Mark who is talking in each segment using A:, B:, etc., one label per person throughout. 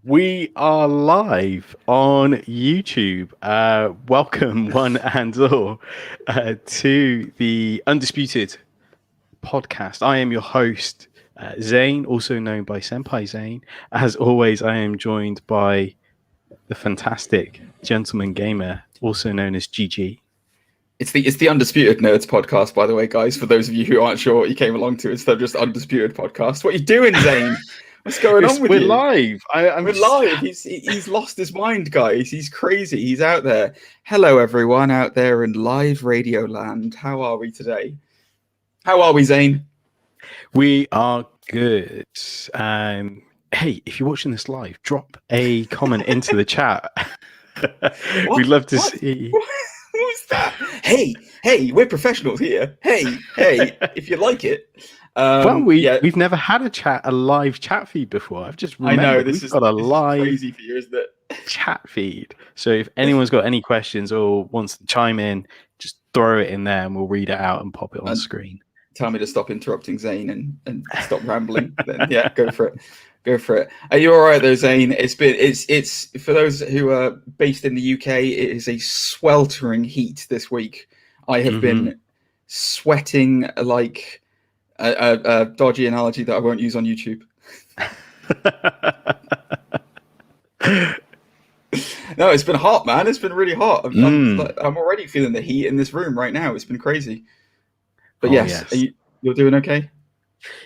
A: We are live on YouTube. Welcome, one and all, to the Undisputed Podcast. I am your host, Zane, also known by Senpai Zane. As always, I am joined by the fantastic Gentleman Gamer, also known as GG.
B: It's the Undisputed Nerds Podcast, by the way, guys. For those of you who aren't sure what you came along to, instead of just Undisputed Podcast. What are you doing, Zane? What's going on with
A: you?
B: We're
A: live.
B: We're live. He's lost his mind, guys. He's crazy. He's out there. Hello, everyone out there in live radio land. How are we today? How are we, Zane?
A: We are good. Hey, if you're watching this live, drop a comment into the chat. We'd love to see.
B: Who's that? Hey, we're professionals here. Hey, if you like it.
A: We've never had a live chat feed before. I've just remembered
B: I know
A: this is
B: crazy for you, isn't it?
A: Chat feed. So if anyone's got any questions or wants to chime in, just throw it in there and we'll read it out and pop it on screen.
B: Tell me to stop interrupting Zane and stop rambling. Then yeah, go for it. Go for it. Are you all right though, Zane? It's for those who are based in the UK. It is a sweltering heat this week. I have been sweating like a dodgy analogy that I won't use on YouTube. No, it's been hot, man. It's been really hot. I'm already feeling the heat in this room right now. It's been crazy. But yes. You're doing okay?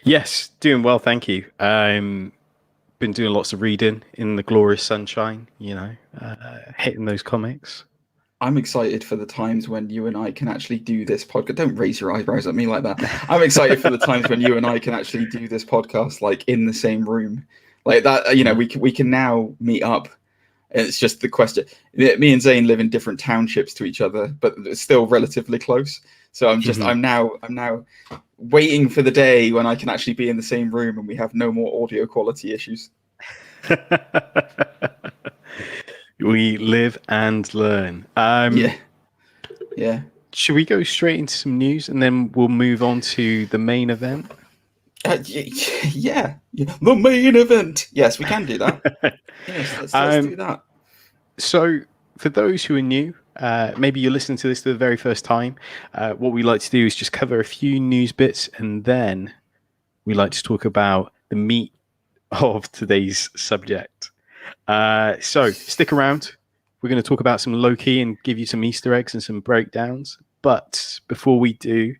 A: Yes, doing well, thank you. Been doing lots of reading in the glorious sunshine, hitting those comics.
B: I'm excited for the times when you and I can actually do this podcast. Don't raise your eyebrows at me like that. I'm excited for the times when you and I can actually do this podcast like in the same room. Like that, we can now meet up. It's just the question. Me and Zane live in different townships to each other, but it's still relatively close. So I'm now waiting for the day when I can actually be in the same room and we have no more audio quality issues.
A: We live and learn.
B: Yeah.
A: Should we go straight into some news and then we'll move on to the main event?
B: Yeah, the main event. Yes, we can do that. Yes, let's do that.
A: So, for those who are new, maybe you're listening to this for the very first time, what we like to do is just cover a few news bits and then we like to talk about the meat of today's subject. So stick around. We're going to talk about some Loki and give you some Easter eggs and some breakdowns. But before we do,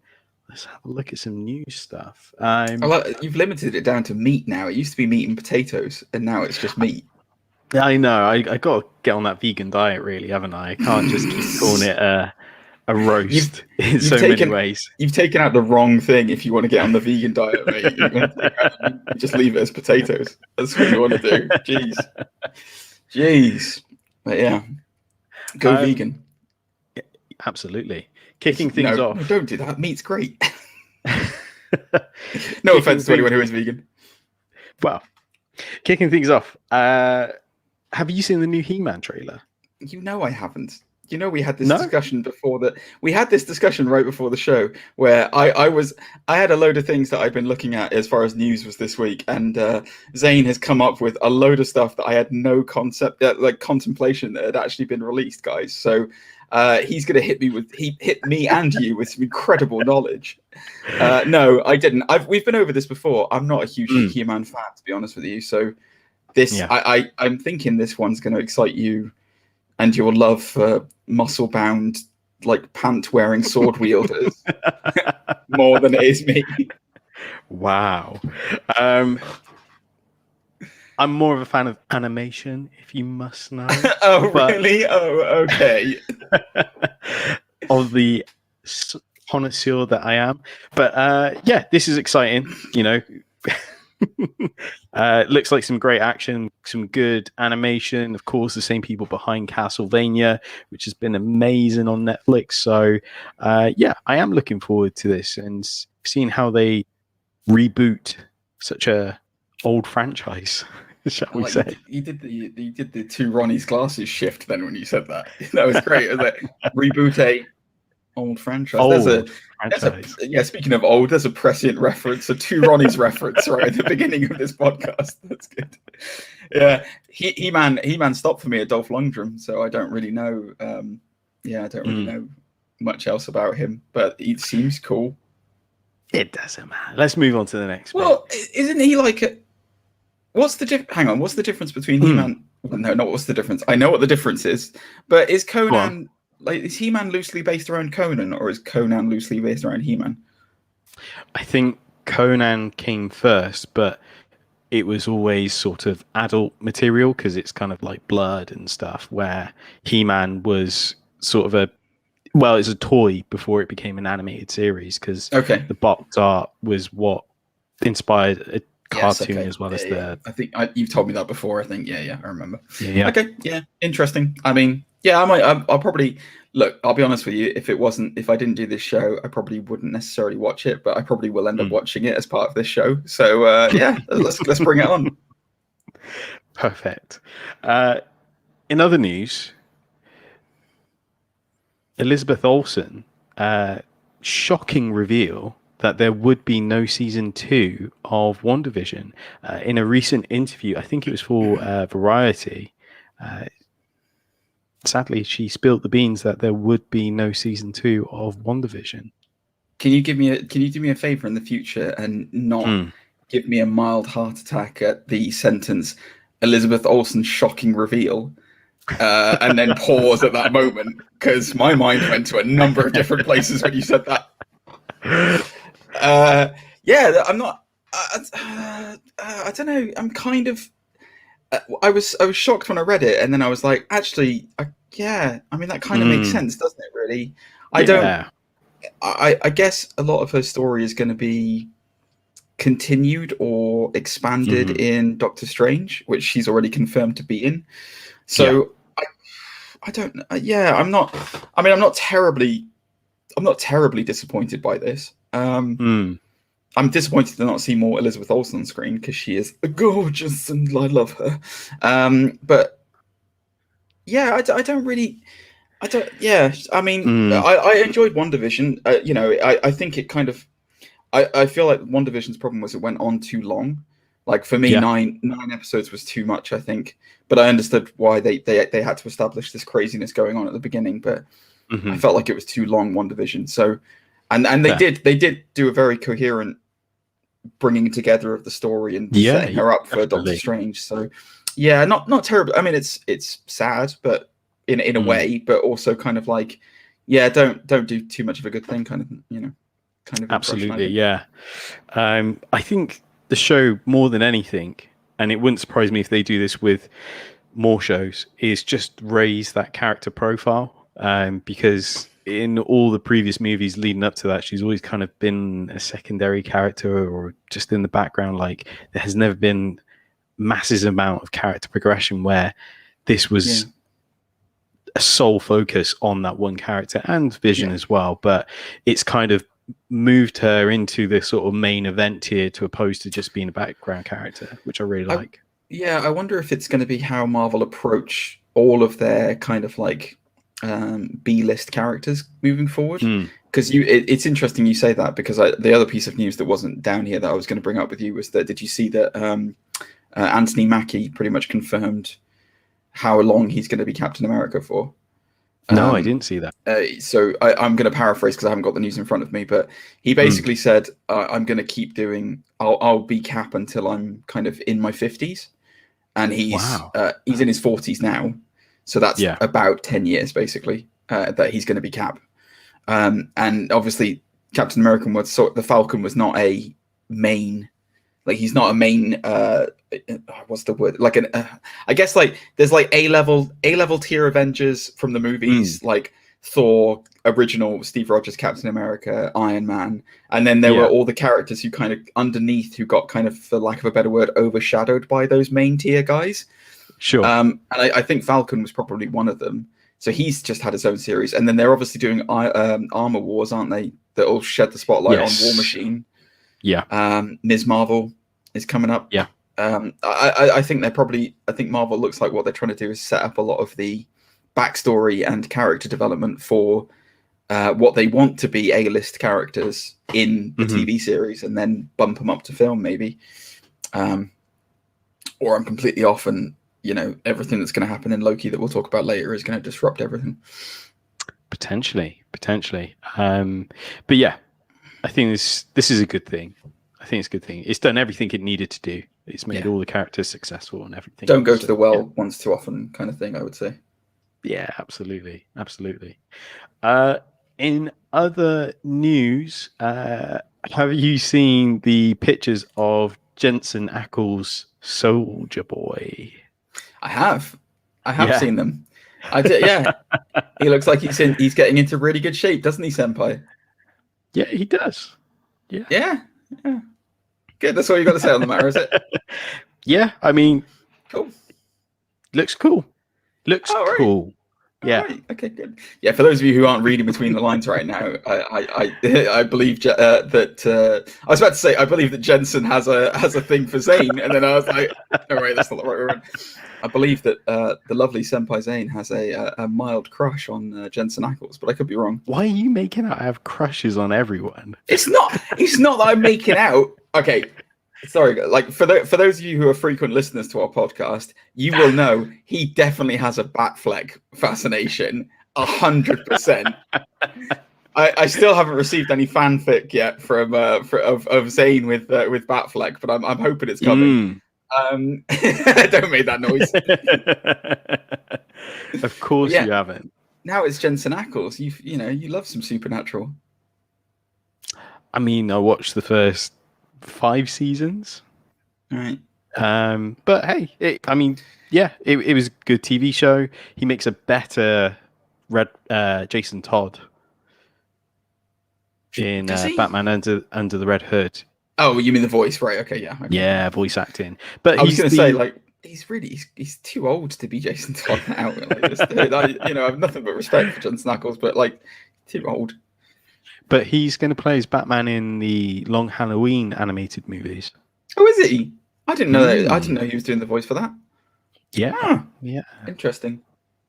A: let's have a look at some news stuff.
B: You've limited it down to meat now. It used to be meat and potatoes, and now it's just meat.
A: I know. I got to get on that vegan diet, really, haven't I? I can't just keep calling it a roast in so many ways.
B: You've taken out the wrong thing if you want to get on the vegan diet, mate. You just leave it as potatoes. That's what you want to do. Jeez. But yeah, go vegan.
A: Absolutely. Kicking things off.
B: No, don't do that. Meat's great. No offense to anyone who is vegan.
A: Well, kicking things off. Have you seen the new He-Man trailer?
B: I haven't. We had this discussion before that. We had this discussion right before the show where I had a load of things that I've been looking at as far as news was this week, and Zane has come up with a load of stuff that I had no contemplation that had actually been released, guys. So he's going to hit me and you with some incredible knowledge. No, I didn't. We've been over this before. I'm not a huge He-Man fan, to be honest with you. So this, I'm thinking this one's going to excite you and your love for muscle-bound, like pant-wearing sword wielders more than it is me.
A: Wow. I'm more of a fan of animation, if you must know.
B: Really? Oh, okay.
A: Of the connoisseur that I am. But this is exciting, Looks like some great action, some good animation. Of course, the same people behind Castlevania, which has been amazing on Netflix. So, I am looking forward to this and seeing how they reboot such a old franchise. Shall we say?
B: You did the two Ronnie's glasses shift then when you said that. That was great. It was like reboot a old franchise. Speaking of old, there's a prescient reference, a two Ronnie's reference right at the beginning of this podcast. That's good. Yeah, He-Man stopped for me at Dolph Lundgren, so I don't really know. I don't really know much else about him, but he seems cool.
A: It doesn't matter. Let's move on to the next
B: Well,
A: bit.
B: isn't he like a? What's the hang on? What's the difference between He-Man? Well, no, not what's the difference. I know what the difference is, but is Conan is He-Man loosely based around Conan, or is Conan loosely based around He-Man?
A: I think Conan came first, but it was always sort of adult material because it's kind of like blood and stuff, where He-Man was sort of it's a toy before it became an animated series because the box art was what inspired a cartoon as well as the...
B: I think you've told me that before, I think. Yeah, I remember.
A: Yeah.
B: Okay, yeah, interesting. I mean, yeah, I'll probably... Look, I'll be honest with you, if I didn't do this show, I probably wouldn't necessarily watch it, but I probably will end up watching it as part of this show. So, let's bring it on.
A: Perfect. In other news, Elizabeth Olsen, shocking reveal that there would be no season 2 of WandaVision. In a recent interview, I think it was for Variety, sadly, she spilled the beans that there would be no season 2 of WandaVision.
B: Can you do me a favor in the future and not give me a mild heart attack at the sentence Elizabeth Olsen shocking reveal, and then pause at that moment, because my mind went to a number of different places when you said that. I'm not. I don't know. I'm kind of. I was shocked when I read it, and then I was like, actually, I mean, that kind of makes sense, doesn't it? Really, I guess a lot of her story is going to be continued or expanded in Doctor Strange, which she's already confirmed to be in. So I don't. I'm not. I mean, I'm not terribly disappointed by this. I'm disappointed to not see more Elizabeth Olsen on screen because she is gorgeous and I love her. But yeah, I don't. Yeah, I mean, I enjoyed WandaVision. I think it kind of. I feel like WandaVision's problem was it went on too long. Like for me, 9 episodes was too much, I think. But I understood why they had to establish this craziness going on at the beginning. But I felt like it was too long, WandaVision. So, and they did do a very coherent bringing together of the story and setting her up for Doctor Strange. So, yeah, not terrible. I mean, it's sad, but in a way, but also kind of like, don't do too much of a good thing, kind of, kind of.
A: Absolutely, yeah. I think the show, more than anything, and it wouldn't surprise me if they do this with more shows, is just raise that character profile. Because in all the previous movies leading up to that, she's always kind of been a secondary character or just in the background. Like there has never been massive amount of character progression where this was a sole focus on that one character and Vision as well. But it's kind of moved her into the sort of main event here to opposed to just being a background character, which I really like.
B: I wonder if it's going to be how Marvel approach all of their kind of like B-list characters moving forward, because it's interesting you say that, because the other piece of news that wasn't down here that I was going to bring up with you was that, did you see that Anthony Mackie pretty much confirmed how long he's going to be Captain America for?
A: No, I didn't see that.
B: So I'm going to paraphrase because I haven't got the news in front of me, but he basically said, I'm going to keep doing, I'll be Cap until I'm kind of in my 50s, and he's in his 40s now. So that's about 10 years, basically, that he's going to be Cap. And obviously, Captain America was the Falcon was not a main, like he's not a main. What's the word? Like I guess like there's like A level tier Avengers from the movies, like Thor, original Steve Rogers, Captain America, Iron Man, and then there were all the characters who kind of underneath who got kind of, for lack of a better word, overshadowed by those main tier guys.
A: Sure.
B: And I think Falcon was probably one of them. So he's just had his own series. And then they're obviously doing Armor Wars, aren't they? That'll shed the spotlight on War Machine.
A: Yeah.
B: Ms. Marvel is coming up.
A: Yeah.
B: I think I think Marvel looks like what they're trying to do is set up a lot of the backstory and character development for what they want to be A-list characters in the TV series, and then bump them up to film, maybe. or I'm completely off, and everything that's going to happen in Loki that we'll talk about later is going to disrupt everything.
A: Potentially. But yeah, I think this is a good thing. I think it's a good thing. It's done everything it needed to do. It's made all the characters successful and everything.
B: Don't go to the well once too often, kind of thing, I would say.
A: Yeah, absolutely. In other news, have you seen the pictures of Jensen Ackles Soldier Boy?
B: I have seen them. I did, yeah. He looks like he's getting into really good shape, doesn't he, Senpai?
A: Yeah, he does.
B: Yeah. Good. That's all you got to say on the matter, is it?
A: Yeah, I mean,
B: cool.
A: Looks cool. Cool. Yeah.
B: Right. Okay, good. Yeah, for those of you who aren't reading between the lines right now, I believe that I was about to say I believe that Jensen has a thing for Zane, and then I was like, no, right, that's not the right word. I believe that the lovely Senpai Zane has a mild crush on Jensen Ackles, but I could be wrong.
A: Why are you making out I have crushes on everyone?
B: It's not that I'm making out. Okay. Sorry, like for those of you who are frequent listeners to our podcast, you will know he definitely has a Batfleck fascination, 100%. I still haven't received any fanfic yet from of Zane with Batfleck, but I'm hoping it's coming. Don't make that noise.
A: Of course, you haven't.
B: Now it's Jensen Ackles. You love some supernatural.
A: I mean, I watched the first 5 seasons.
B: Right.
A: But hey, it was a good TV show. He makes a better Jason Todd in Batman Under the Red Hood.
B: Oh, you mean the voice, right? Okay, yeah. Okay.
A: Yeah, voice acting. But
B: I was going to say, like, he's too old to be Jason Todd now. I have nothing but respect for Jensen Ackles, but like, too old.
A: But he's going to play as Batman in the Long Halloween animated movies.
B: Oh, is he? I didn't know that. I didn't know he was doing the voice for that.
A: Yeah.
B: Interesting.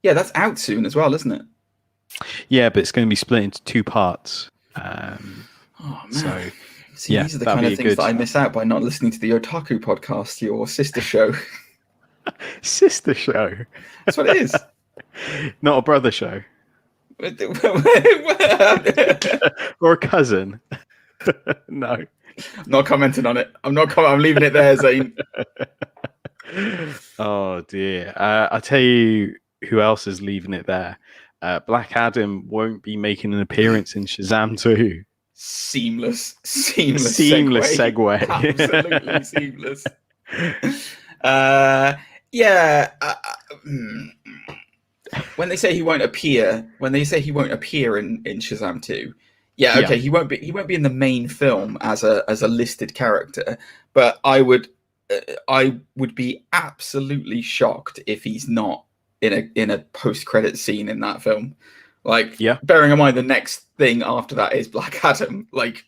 B: Yeah, that's out soon as well, isn't it?
A: Yeah, but it's going to be split into 2 parts.
B: Oh man.
A: So,
B: these are the kind of things that I miss out by not listening to the Otaku podcast, your sister show.
A: Sister show?
B: That's what it is.
A: Not a brother show. Or a cousin. No.
B: Not commenting on it. I'm leaving it there, Zane.
A: Oh dear. I'll tell you who else is leaving it there. Black Adam won't be making an appearance in Shazam 2. Seamless segue.
B: Absolutely seamless. When they say he won't appear in Shazam 2, he won't be in the main film as a listed character, but I would be absolutely shocked if he's not in a post-credit scene in that film. Like, bearing in mind the next thing after that is Black Adam, like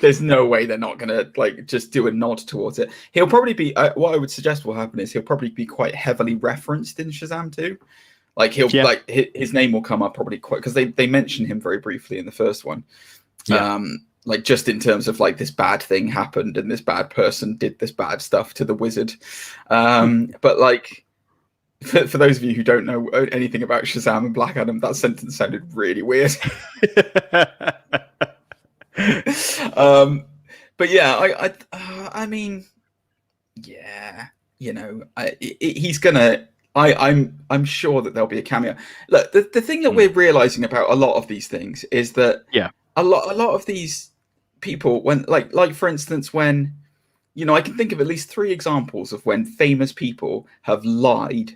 B: there's no way they're not gonna like just do a nod towards it. He'll probably be what I would suggest will happen is he'll probably be quite heavily referenced in Shazam 2. Like like his name will come up probably quite, because they mention him very briefly in the first one. Like just in terms of like this bad thing happened and this bad person did this bad stuff to the wizard. But like for those of you who don't know anything about Shazam and Black Adam, that sentence sounded really weird. But yeah, I mean, yeah, he's gonna. I'm sure that there'll be a cameo. Look, the thing that we're realizing about a lot of these things is that a lot of these people, when like for instance, when I can think of at least 3 examples of when famous people have lied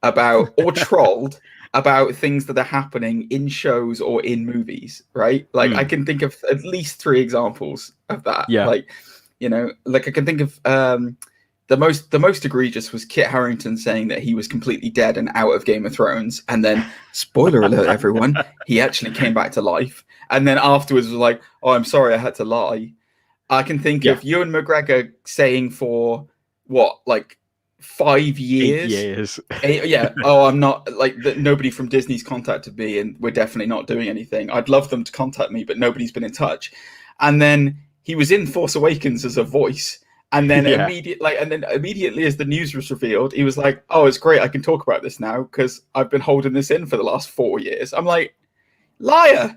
B: about or trolled about things that are happening in shows or in movies, right? Like I can think of at least 3 examples of that. Like I can think of the most egregious was Kit Harington saying that he was completely dead and out of Game of Thrones, and then spoiler alert, everyone, he actually came back to life, and then afterwards was like, "Oh, I'm sorry, I had to lie." I can think of Ewan McGregor saying for what, like 5 years?
A: 8 years.
B: Oh, I'm not nobody from Disney's contacted me, and we're definitely not doing anything. I'd love them to contact me, but nobody's been in touch. And then he was in Force Awakens as a voice. And then
A: Yeah.
B: immediately as the news was revealed, he was like, "Oh, it's great! I can talk about this now because I've been holding this in for the last 4 years." I'm like, liar!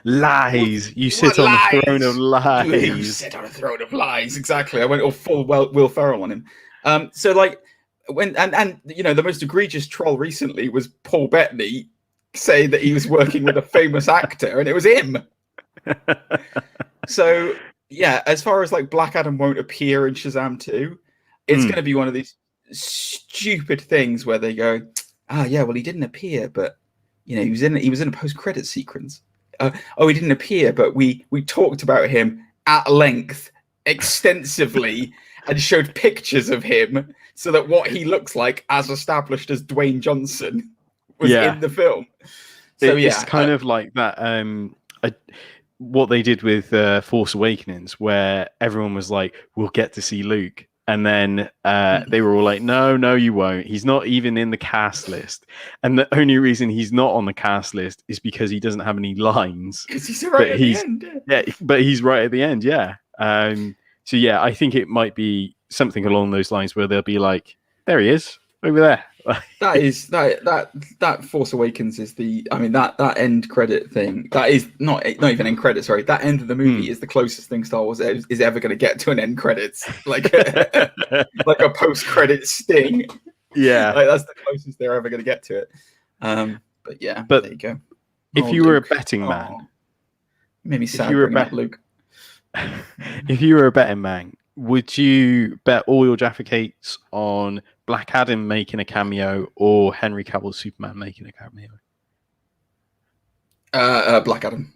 A: Lies. You sit
B: What
A: on
B: lies?
A: the throne of lies.
B: You sit on a throne of lies. Exactly. I went all full Will Ferrell on him. So like when and you know the most egregious troll recently was Paul Bettany saying that he was working with a famous actor and it was him. So yeah, as far as like Black Adam won't appear in Shazam 2, it's going to be one of these stupid things where they go, yeah, well he didn't appear, but you know he was in a post-credit sequence. He didn't appear, but we talked about him at length, extensively, and showed pictures of him so that what he looks like, as established as Dwayne Johnson, was in the film. So
A: it's kind of like that. What they did with Force Awakens, where everyone was like, "We'll get to see Luke," and then they were all like, "No, you won't. He's not even in the cast list." And the only reason he's not on the cast list is because he doesn't have any lines.
B: Because he's right at the end.
A: Yeah, but he's right at the end. Yeah. So yeah, I think it might be something along those lines where they'll be like, "There he is, over there."
B: that Force Awakens is that end credit thing. That is not even end credit. Sorry, that end of the movie is the closest thing Star Wars is ever going to get to an end credits, like like a post credit sting.
A: Yeah,
B: like, that's the closest they're ever going to get to it. But there you go.
A: If you were a betting man,
B: made me sad bringing up Luke.
A: If you were a betting man, would you bet all your Jaffa cakes on Black Adam making a cameo or Henry Cavill's Superman making a cameo?
B: Black Adam.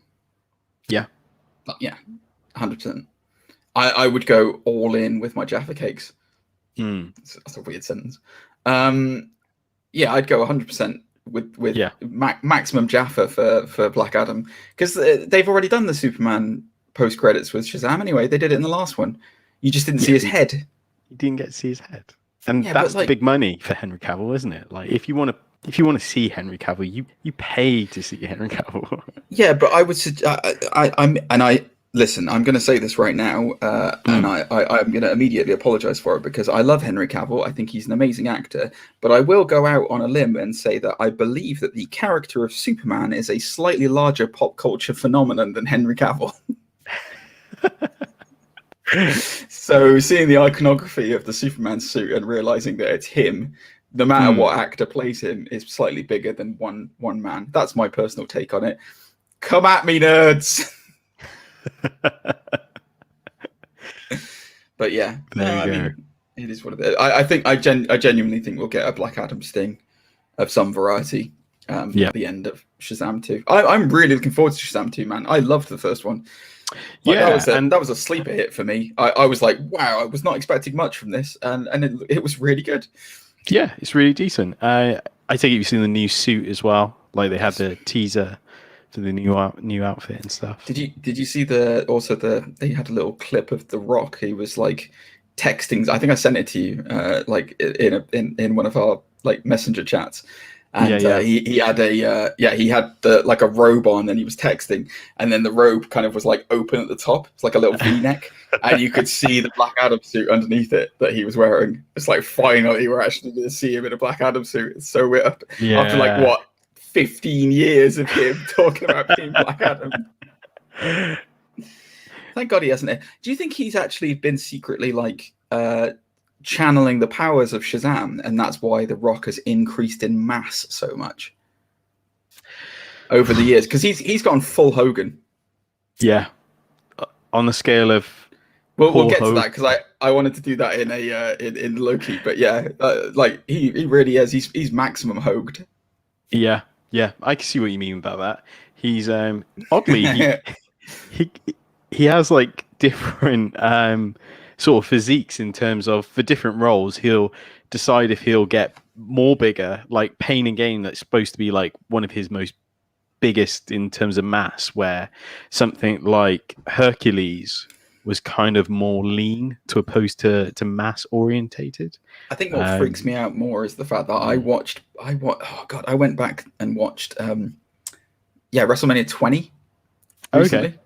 A: Yeah.
B: 100%. I would go all in with my Jaffa cakes. That's a weird sentence. I'd go 100% with maximum Jaffa for Black Adam, because they've already done the Superman post credits with Shazam anyway. They did it in the last one. You just didn't see his head. You
A: didn't get to see his head, and that's big money for Henry Cavill, isn't it? Like if you want to see Henry Cavill, you pay to see Henry Cavill.
B: Yeah, but I would listen. I'm going to say this right now, and I'm going to immediately apologize for it because I love Henry Cavill. I think he's an amazing actor, but I will go out on a limb and say that I believe that the character of Superman is a slightly larger pop culture phenomenon than Henry Cavill. So seeing the iconography of the Superman suit and realizing that it's him, no matter what actor plays him, is slightly bigger than one man. That's my personal take on it. Come at me, nerds. But yeah, I mean, it is what it is. I genuinely think we'll get a Black Adam sting of some variety at the end of Shazam 2. I'm really looking forward to Shazam 2, man. I loved the first one. That was a sleeper hit for me. I was like, wow, I was not expecting much from this, and it was really good.
A: Yeah, it's really decent. I take it you've seen the new suit as well. Like they had the teaser for the new outfit and stuff.
B: Did you see they had a little clip of The Rock. He was like texting. I think I sent it to you, like in one of our like messenger chats. And he had a robe on, and he was texting, and then the robe kind of was like open at the top. It's like a little V-neck, and you could see the Black Adam suit underneath it that he was wearing. It's like finally we're actually going to see him in a Black Adam suit. It's so weird. Yeah. After like what 15 years of him talking about being Black Adam. Thank God he hasn't. Do you think he's actually been secretly like channeling the powers of Shazam, and that's why The Rock has increased in mass so much over the years? Because he's gone full Hogan.
A: Yeah, on the scale of.
B: We'll get to that because I wanted to do that in Loki, but yeah, like he really is. He's maximum Hoged.
A: Yeah, I can see what you mean about that. He's oddly he has like different sort of physiques in terms of for different roles. He'll decide if he'll get more bigger, like Pain and Gain, that's supposed to be like one of his most biggest in terms of mass, where something like Hercules was kind of more lean to opposed to mass orientated.
B: I think what freaks me out more is the fact that I went back and watched WrestleMania 20 recently.
A: Okay.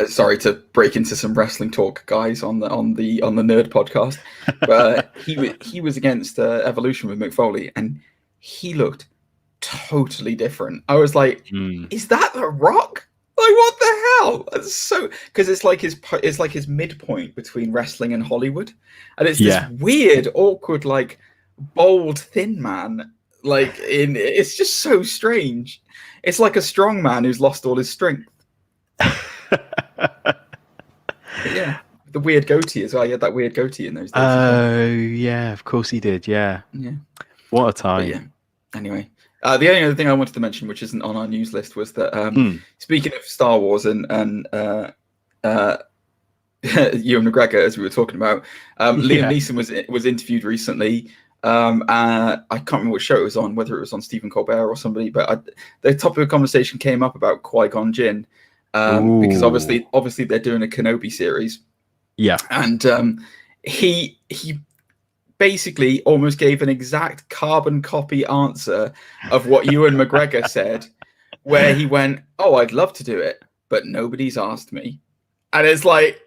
B: Sorry to break into some wrestling talk, guys, on the Nerd Podcast, but he was against Evolution with Mick Foley, and he looked totally different. I was like, is that The Rock? Like, what the hell? That's so, because it's like his midpoint between wrestling and Hollywood, and it's this weird, awkward, like bold, thin man. Like it's just so strange. It's like a strong man who's lost all his strength. Yeah, the weird goatee as well. He had that weird goatee in those days.
A: Oh, yeah, of course he did. Yeah. What a time.
B: But yeah. Anyway, the only other thing I wanted to mention, which isn't on our news list, was that speaking of Star Wars and Ewan McGregor, as we were talking about, Liam Neeson was interviewed recently. I can't remember what show it was on, whether it was on Stephen Colbert or somebody, but the topic of conversation came up about Qui-Gon Jinn. Because obviously they're doing a Kenobi series. Yeah. And he basically almost gave an exact carbon copy answer of what Ewan McGregor said, where he went, "Oh, I'd love to do it, but nobody's asked me." And it's like,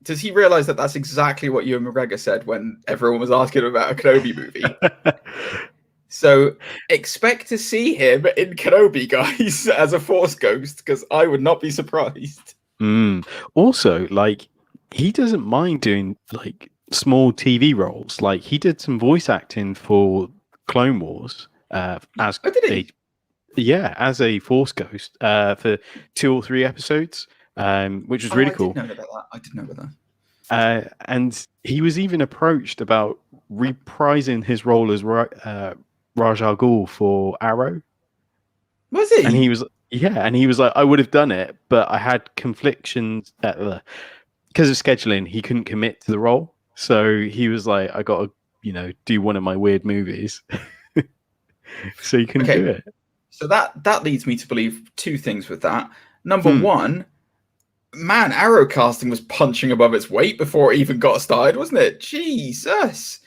B: does he realize that that's exactly what Ewan McGregor said when everyone was asking about a Kenobi movie? So expect to see him in Kenobi, guys, as a Force ghost, because I would not be surprised.
A: Also, like, he doesn't mind doing like small TV roles. Like, he did some voice acting for Clone Wars as as a Force ghost for 2 or 3 episodes, which was really cool.
B: I didn't know about that.
A: And he was even approached about reprising his role as Raj Al Ghul for Arrow.
B: Was he?
A: And he was like, I would have done it, but I had conflictions because of scheduling. He couldn't commit to the role, so he was like, I got to, do one of my weird movies. So he couldn't do it.
B: So that leads me to believe 2 things with that. Number one, man, Arrow casting was punching above its weight before it even got started, wasn't it? Jesus.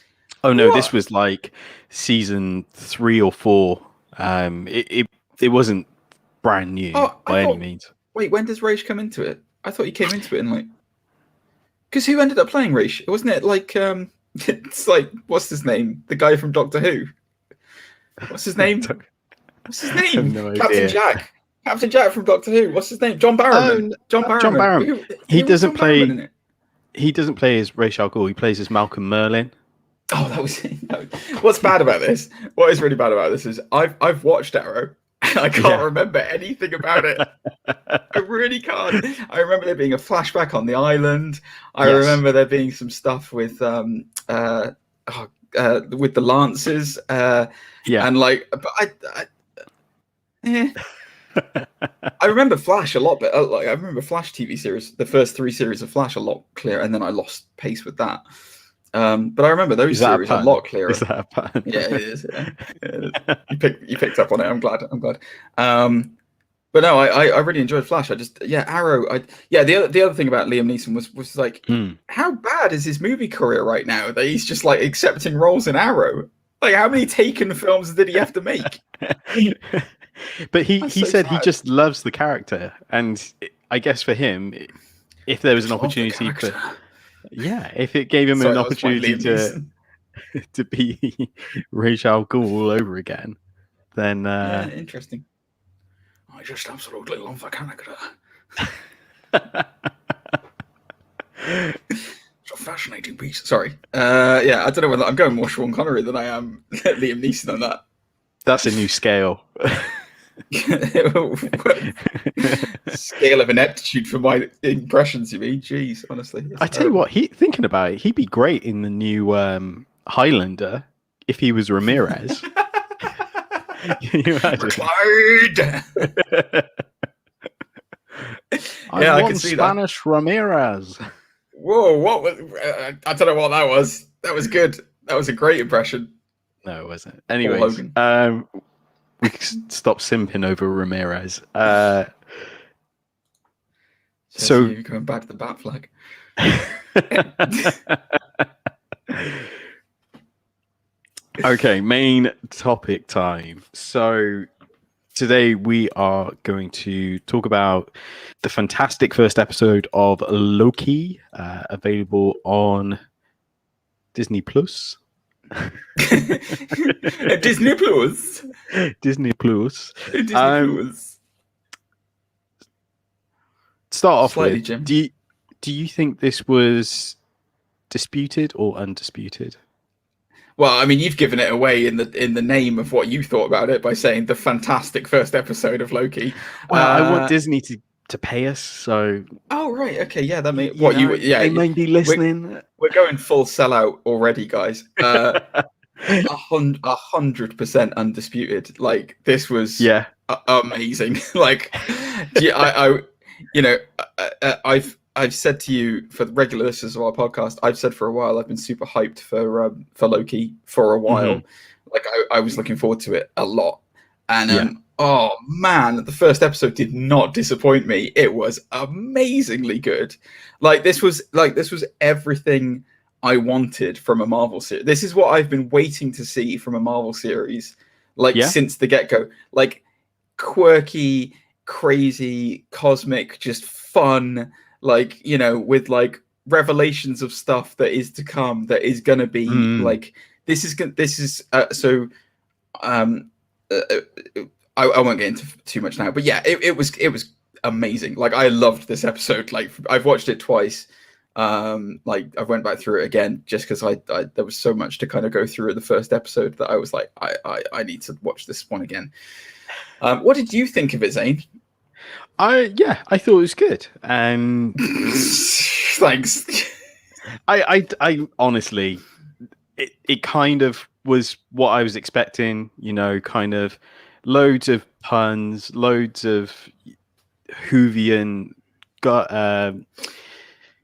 A: Oh no, this was like season 3 or 4. It wasn't brand new by any means.
B: Wait, when does Raish come into it? I thought he came into it in like, because who ended up playing Raish? Wasn't it like it's like, what's his name? The guy from Doctor Who. What's his name?
A: I have no idea.
B: Captain Jack from Doctor Who. What's his name? John Barrowman. John Barrowman.
A: He doesn't play. He doesn't play as Ra's al Ghul. He plays as Malcolm Merlin.
B: Oh, that was. What's bad about this? What is really bad about this is I've watched Arrow. And I can't remember anything about it. I really can't. I remember there being a flashback on the island. I remember there being some stuff with the Lancers. And like, but I remember Flash a lot, but like I remember Flash TV series, the first 3 series of Flash a lot clearer, and then I lost pace with that. But I remember those series a lot clearer.
A: Is that a pun?
B: Yeah, it is. Yeah. You picked up on it. I'm glad. But no, I really enjoyed Flash. Arrow. The other thing about Liam Neeson was like, how bad is his movie career right now that he's just like accepting roles in Arrow? Like, how many Taken films did he have to make?
A: But he said he just loves the character, and I guess for him, if there was an opportunity if it gave him an opportunity to be Ra's al Ghul all over again, then
B: interesting. I just absolutely love the character. It's a fascinating piece. Sorry. I don't know whether I'm going more Sean Connery than I am Liam Neeson on that.
A: That's a new scale.
B: Scale of ineptitude for my impressions, you mean? Jeez, honestly.
A: I tell you what, thinking about it, he'd be great in the new Highlander if he was Ramirez. Can you imagine?
B: I can see
A: Spanish
B: that.
A: Ramirez.
B: Whoa, what was? I don't know what that was. That was good. That was a great impression.
A: No, it wasn't. Anyways, we can stop simping over Ramirez.
B: So you're going back to the bat flag.
A: Okay, main topic time. So Today we are going to talk about the fantastic first episode of Loki, available on Disney Plus.
B: Disney Plus.
A: Disney Plus.
B: Disney Plus.
A: Start off
B: Slightly,
A: with,
B: Jim.
A: do you think this was disputed or undisputed?
B: Well, I mean, you've given it away in the name of what you thought about it by saying the fantastic first episode of Loki.
A: Well, I want Disney to pay us, so.
B: Oh right, okay, yeah, that may
A: they may be listening.
B: We're going full sellout already, guys. 100% undisputed. Like this was amazing. Like, yeah, I've said to you, for the regular listeners of our podcast, I've said for a while I've been super hyped for Loki for a while. Mm-hmm. Like I was looking forward to it a lot, and oh man, the first episode did not disappoint me. It was amazingly good. This was everything I wanted from a Marvel series. This is what I've been waiting to see from a Marvel series, since the get-go. Like quirky, crazy, cosmic, just fun. With revelations of stuff that is to come, that is going to be I won't get into too much now, but yeah, it was amazing. Like I loved this episode. Like I've watched it twice. I went back through it again just because I there was so much to kind of go through in the first episode that I was like, I need to watch this one again. What did you think of it, Zane?
A: I thought it was good.
B: Thanks.
A: I honestly, it kind of was what I was expecting. Kind of loads of puns, loads of Whovian,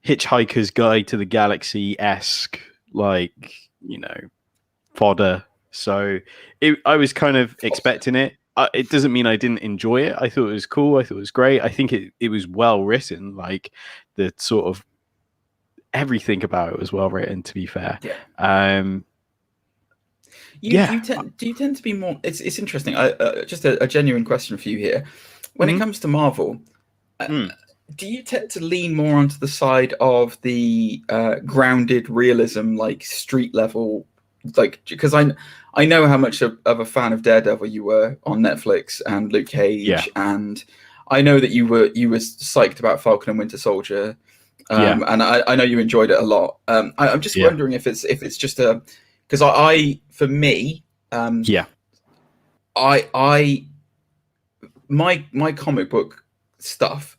A: Hitchhiker's Guide to the Galaxy-esque, fodder. So I was kind of expecting it. It doesn't mean I didn't enjoy it. I thought it was cool. I thought it was great. I think it was well written. Like the sort of everything about it was well written, to be fair.
B: Yeah. Do you tend to be more? It's interesting. Just a genuine question for you here. When it comes to Marvel, do you tend to lean more onto the side of the grounded realism, like street level? Because I know how much of a fan of Daredevil you were on Netflix and Luke Cage, and I know that you were psyched about Falcon and Winter Soldier, and I know you enjoyed it a lot. I'm just wondering if it's just because for me, my comic book stuff,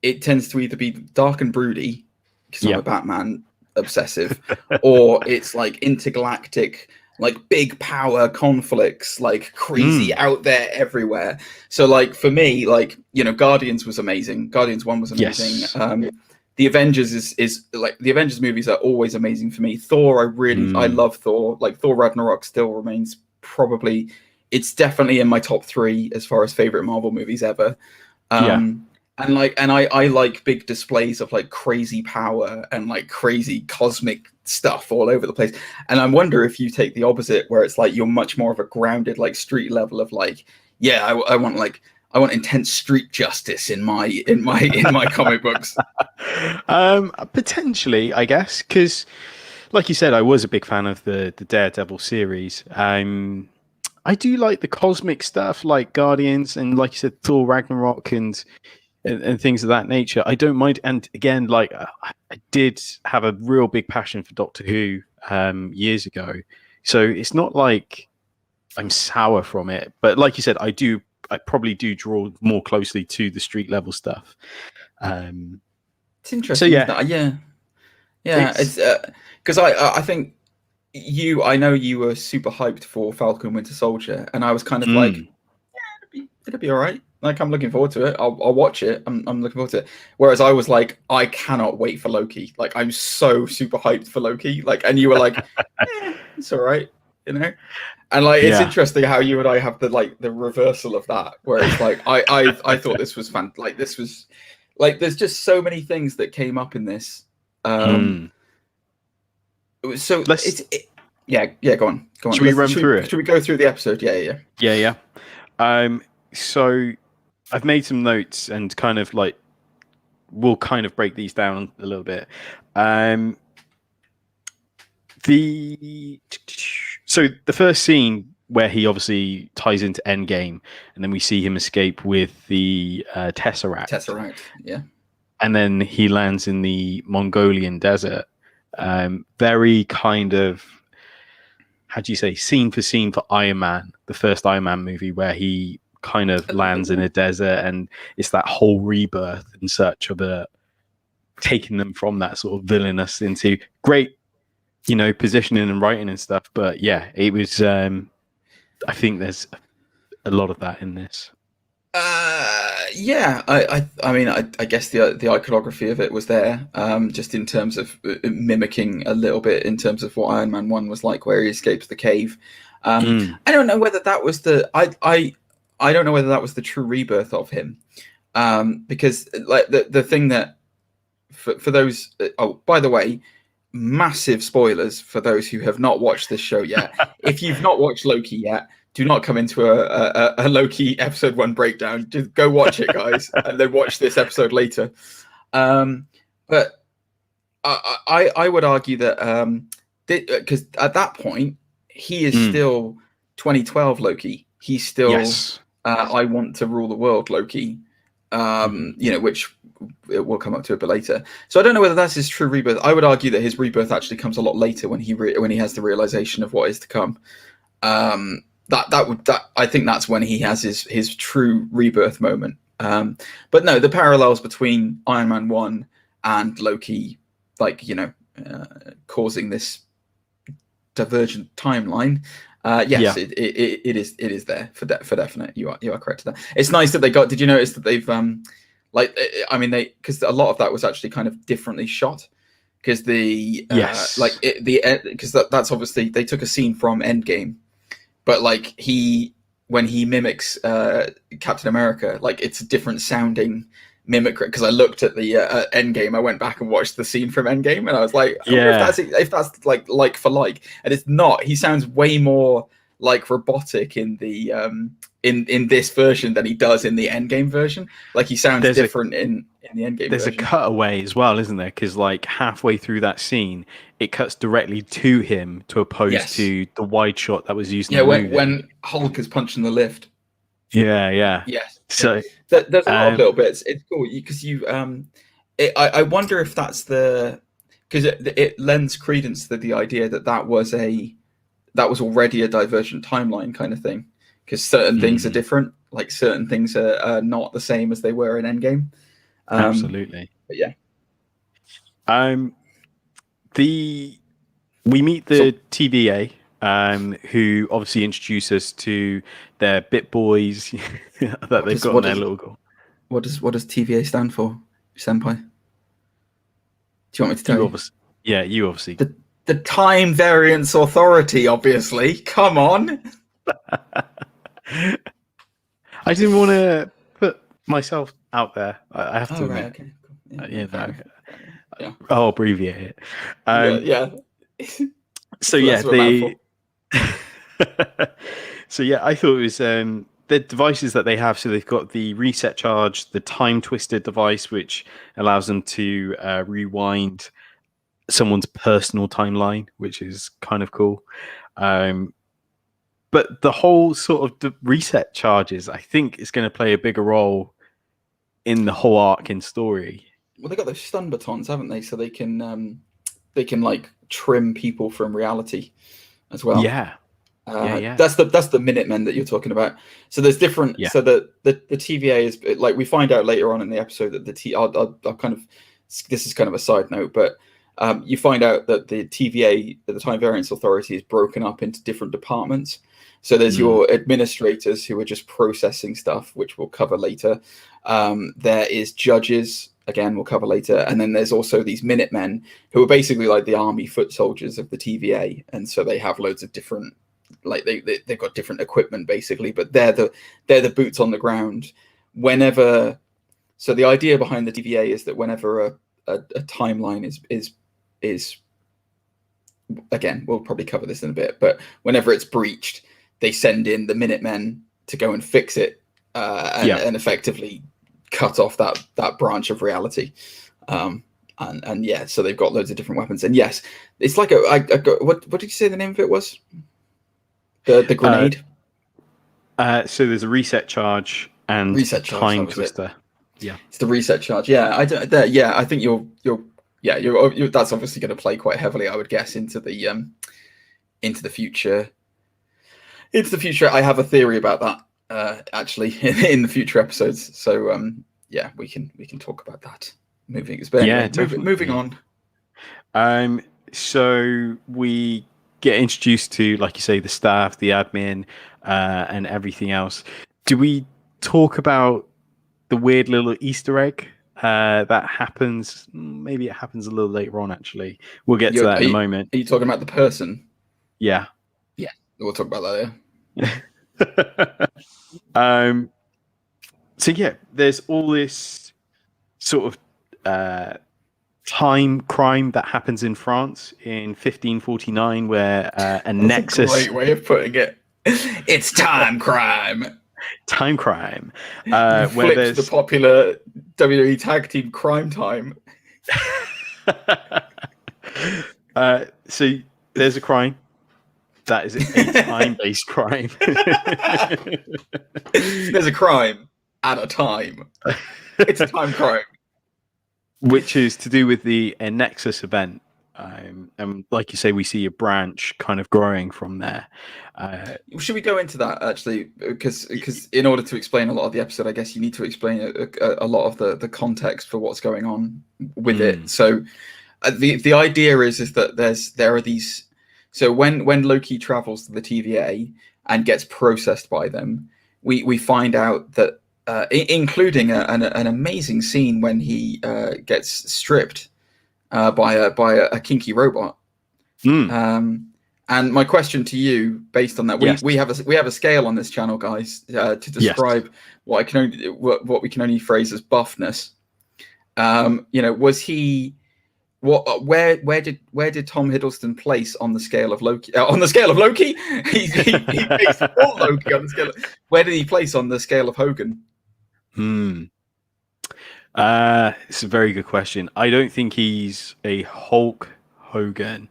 B: it tends to either be dark and broody because I'm a Batman obsessive, or it's like intergalactic, like big power conflicts, like crazy out there everywhere. So for me, Guardians was amazing. Guardians 1 was amazing. Yes. The Avengers is like, the Avengers movies are always amazing for me. Thor, I love Thor. Like Thor Ragnarok still remains it's definitely in my top 3 as far as favorite Marvel movies ever. And I like big displays of like crazy power and like crazy cosmic stuff all over the place. And I wonder if you take the opposite, where it's like you're much more of a grounded, like street level of like, I want intense street justice in my comic books.
A: Potentially, I guess, because like you said, I was a big fan of the Daredevil series. I do like the cosmic stuff, like Guardians, and like you said, Thor Ragnarok and things of that nature. I don't mind. And again, like I did have a real big passion for Doctor Who years ago, so it's not like I'm sour from it. But like you said, I probably do draw more closely to the street level stuff.
B: It's interesting. So it's because I think I know you were super hyped for Falcon Winter Soldier, and I was kind of like, it'll be all right. Like, I'm looking forward to it. I'll watch it. I'm looking forward to it. Whereas I was like, I cannot wait for Loki. Like, I'm so super hyped for Loki. Like, and you were like, it's all right, And like, it's interesting how you and I have the reversal of that, where it's like, I thought this was fun. Like, this was like, there's just so many things that came up in this. So go on.
A: Should we run through it?
B: Should we go through the episode? Yeah.
A: So I've made some notes and kind of like we'll kind of break these down a little bit. So the first scene where he obviously ties into Endgame, and then we see him escape with the Tesseract.
B: Tesseract, yeah.
A: And then he lands in the Mongolian desert. Very kind of, how do you say, scene for scene for Iron Man, the first Iron Man movie, where he kind of lands in a desert, and it's that whole rebirth in search of taking them from that sort of villainous into great, positioning and writing and stuff. But yeah, it was. I think there's a lot of that in this.
B: Yeah, I mean, I guess the iconography of it was there, just in terms of mimicking a little bit in terms of what Iron Man 1 was like, where he escapes the cave. I don't know whether that was I don't know whether that was the true rebirth of him, because like the thing that for those. Oh, by the way, massive spoilers for those who have not watched this show yet. If you've not watched Loki yet, do not come into a Loki episode 1 breakdown. Just go watch it, guys, and then watch this episode later. But I would argue that because at that point he is still 2012 Loki. He's still
A: yes.
B: I want to rule the world Loki. Which we'll come up to a bit later. So I don't know whether that's his true rebirth. I would argue that his rebirth actually comes a lot later when he has the realization of what is to come. I think that's when he has his true rebirth moment. But no, the parallels between Iron Man 1 and Loki, causing this divergent timeline. Yes, yeah. It is there for definite. You are correct to that. It's nice that they got. Did you notice that they've because a lot of that was actually kind of differently shot, because that's obviously they took a scene from Endgame, but when he mimics Captain America, it's a different sounding mimicry. Because I looked at the Endgame, I went back and watched the scene from Endgame, and I was like, if that's like for like, and it's not. He sounds way more like robotic in the in this version than he does in the Endgame version. Like he sounds different in the Endgame.
A: There's
B: version.
A: A cutaway as well, isn't there? Because halfway through that scene, it cuts directly to him, to opposed to the wide shot that was used.
B: Yeah, when Hulk is punching the lift.
A: Yeah.
B: Yes.
A: So
B: there's a lot of little bits. It's cool because I wonder if that's because it lends credence to the idea that was already a divergent timeline kind of thing. Because certain things are different, like certain things are not the same as they were in Endgame.
A: Absolutely.
B: But yeah.
A: We meet the TVA, who obviously introduce us to their bit boys that they've got on their logo.
B: What does TVA stand for, Senpai? Do you want me to tell you?
A: You obviously.
B: The Time Variance Authority, obviously. Come on.
A: I didn't want to put myself out there. I have to.
B: Right, okay. Cool. Yeah,
A: I'll abbreviate it.
B: Yeah.
A: So I thought it was the devices that they have. So they've got the reset charge, the time twister device, which allows them to rewind someone's personal timeline, which is kind of cool. But the whole sort of the reset charges, I think, is going to play a bigger role in the whole arc in story.
B: Well, they got those stun batons, haven't they? So they can trim people from reality as well.
A: Yeah.
B: That's the Minutemen that you're talking about. So there's different. Yeah. So the TVA is we find out later on in the episode that I'll kind of, this is kind of a side note, but you find out that the TVA, the Time Variance Authority, is broken up into different departments. So there's your administrators who are just processing stuff, which we'll cover later. There is judges, again, we'll cover later. And then there's also these Minutemen who are basically like the army foot soldiers of the TVA. And so they have loads of different, they've got different equipment basically, but they're the boots on the ground. So the idea behind the TVA is that whenever a timeline is again, we'll probably cover this in a bit, but whenever it's breached, they send in the Minutemen to go and fix it and effectively cut off that branch of reality. And yeah, so they've got loads of different weapons. And yes, it's like what did you say the name of it was? The grenade.
A: So there's a reset charge and time twister. Yeah, it's
B: the reset charge. Yeah, I think you're that's obviously going to play quite heavily, I would guess, into the future. Into the future, I have a theory about that actually in the future episodes. So yeah, we can talk about that. Moving on.
A: So we get introduced to, like you say, the staff, the admin, and everything else. Do we talk about the weird little Easter egg that happens? Maybe it happens a little later on, actually. We'll get to that in a moment.
B: Are you talking about the person?
A: Yeah.
B: Yeah, we'll talk about that later.
A: So yeah, there's all this sort of time crime that happens in France in 1549, where a nexus.
B: A great way of putting it. It's time crime.
A: Time crime.
B: Where there's the popular WWE tag team Crime Time.
A: So there's a crime. That is a time-based crime.
B: There's a crime at a time. It's a time crime.
A: Which is to do with the Nexus event. And like you say, we see a branch kind of growing from there.
B: Should we go into that, actually? Because in order to explain a lot of the episode, I guess you need to explain a lot of the context for what's going on with it. So the idea is that there are these... So when Loki travels to the TVA and gets processed by them, we find out that including an amazing scene when he gets stripped by a kinky robot. And my question to you, based on that, we have a scale on this channel, guys, to describe what we can only phrase as buffness. Was he? Where did Tom Hiddleston place on the scale of Loki? On the scale of Loki, he placed all Loki on the scale. Where did he place on the scale of Hogan?
A: It's a very good question. I don't think he's a Hulk Hogan,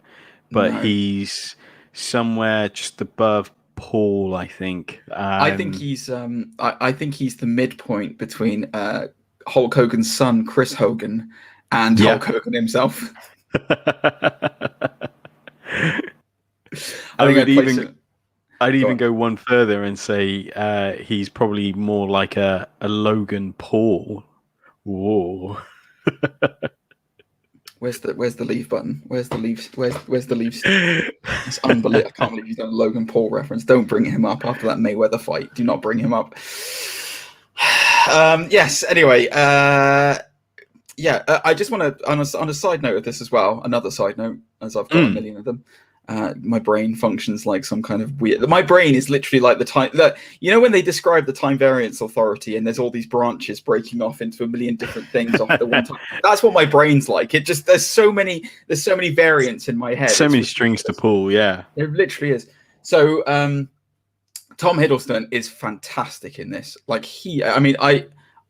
A: but he's somewhere just above Paul, I think.
B: I think he's the midpoint between Hulk Hogan's son, Chris Hogan, and Hulk Hogan himself.
A: I'd even go one further and say he's probably more like a Logan Paul. Whoa.
B: Where's the leave button? Where's the leave? Where's the leave? It's unbelievable. I can't believe you've done a Logan Paul reference. Don't bring him up after that Mayweather fight. Do not bring him up. Yes. Anyway. I just want to, on a side note of this as well, another side note, as I've got a million of them. My brain functions like some kind of weird. My brain is literally like the time. When they describe the time variance authority, and there's all these branches breaking off into a million different things off the one time. That's what my brain's like. It just there's so many variants in my head.
A: So many strings to pull. Yeah,
B: it literally is. So Tom Hiddleston is fantastic in this. Like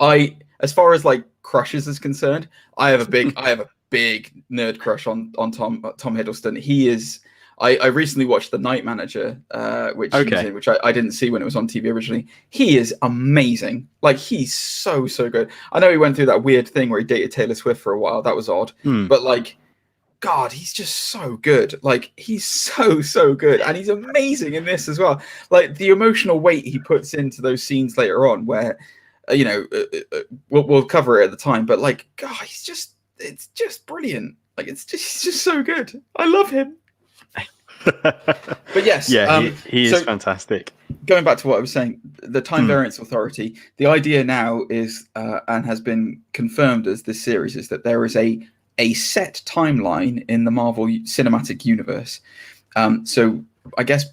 B: I as far as like crushes is concerned, I have a big nerd crush on Tom Hiddleston. He is. I recently watched The Night Manager, which I didn't see when it was on TV originally. He is amazing. Like, he's so good. I know he went through that weird thing where he dated Taylor Swift for a while. That was odd. But like, God, he's just so good. Like, he's so good. And he's amazing in this as well. Like, the emotional weight he puts into those scenes later on where, we'll cover it at the time. But like, God, it's just brilliant. Like, he's just so good. I love him. But yes,
A: he is fantastic.
B: Going back to what I was saying, the time variance authority, the idea now is and has been confirmed as this series is that there is a set timeline in the Marvel Cinematic Universe. So I guess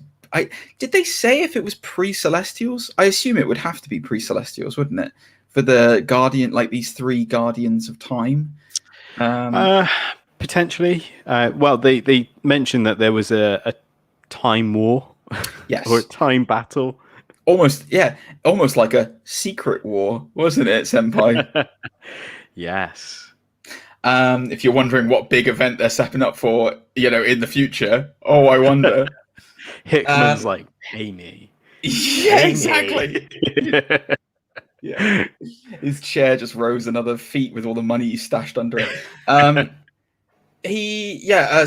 B: did they say if it was pre-Celestials? I assume it would have to be pre-Celestials, wouldn't it? For the Guardian, like these three Guardians of Time.
A: Potentially. Well, they mentioned that there was a time war,
B: yes,
A: or a time battle,
B: almost like a secret war, wasn't it, Senpai?
A: Yes.
B: If you're wondering what big event they're stepping up for, in the future, I wonder.
A: Hickman's like, pay me.
B: Yeah, exactly. Yeah, his chair just rose another feet with all the money he stashed under it.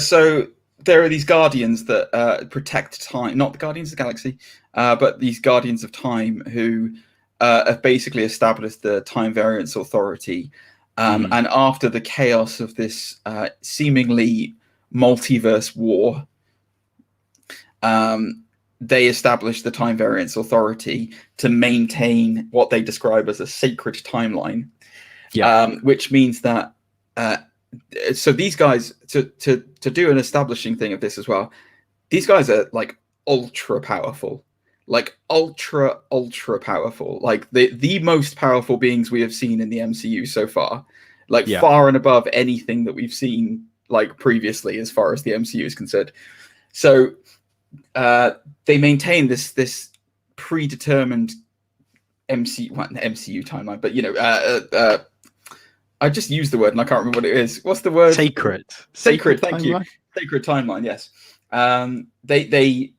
B: So there are these guardians that protect time, not the Guardians of the Galaxy, but these Guardians of Time who have basically established the Time Variance Authority. And after the chaos of this seemingly multiverse war, they established the Time Variance Authority to maintain what they describe as a sacred timeline. Which means that so these guys, to do an establishing thing of this as well, these guys are like ultra powerful, like ultra powerful, like the most powerful beings we have seen in the MCU so far, like far and above anything that we've seen like previously as far as the MCU is concerned. So they maintain this predetermined MCU timeline, but I just used the word and I can't remember what it is. What's the word?
A: Sacred.
B: Thank you. Sacred timeline. Yes. They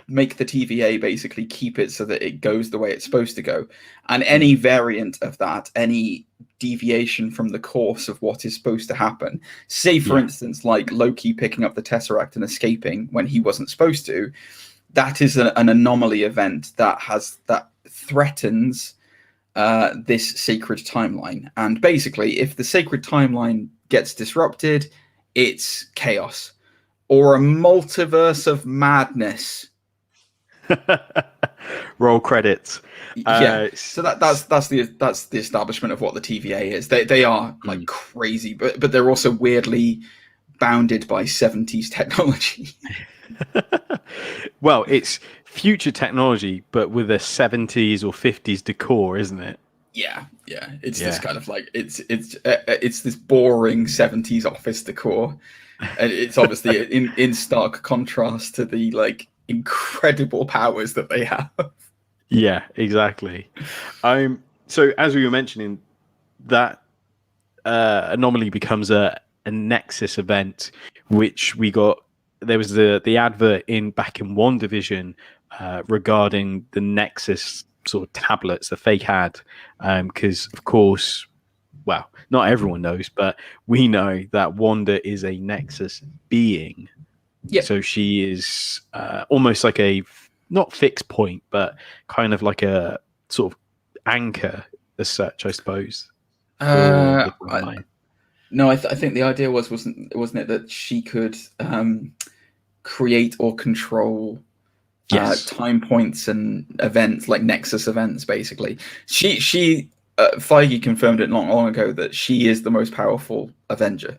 B: make the TVA basically keep it so that it goes the way it's supposed to go, and any variant of that, any deviation from the course of what is supposed to happen, say for instance like Loki picking up the Tesseract and escaping when he wasn't supposed to, that is an anomaly event that threatens this sacred timeline. And basically if the sacred timeline gets disrupted, it's chaos or a multiverse of madness.
A: Roll credits.
B: So that's the establishment of what the TVA is. They are like crazy, but they're also weirdly bounded by 70s technology.
A: Well, it's future technology, but with a 70s or 50s decor, isn't it?
B: Yeah. It's this kind of like it's this boring 70s office decor, and it's obviously in stark contrast to the like incredible powers that they have.
A: Yeah, exactly. So as we were mentioning, that anomaly becomes a Nexus event, which we got. There was the advert back in WandaVision regarding the Nexus sort of tablets, the fake ad, because of course, well, not everyone knows, but we know that Wanda is a Nexus being. Yeah. So she is almost like a not fixed point, but kind of like a sort of anchor as such, I suppose.
B: No, I think the idea wasn't it that she could create or control time points and events, like Nexus events, basically. She Feige confirmed it not long ago that she is the most powerful Avenger,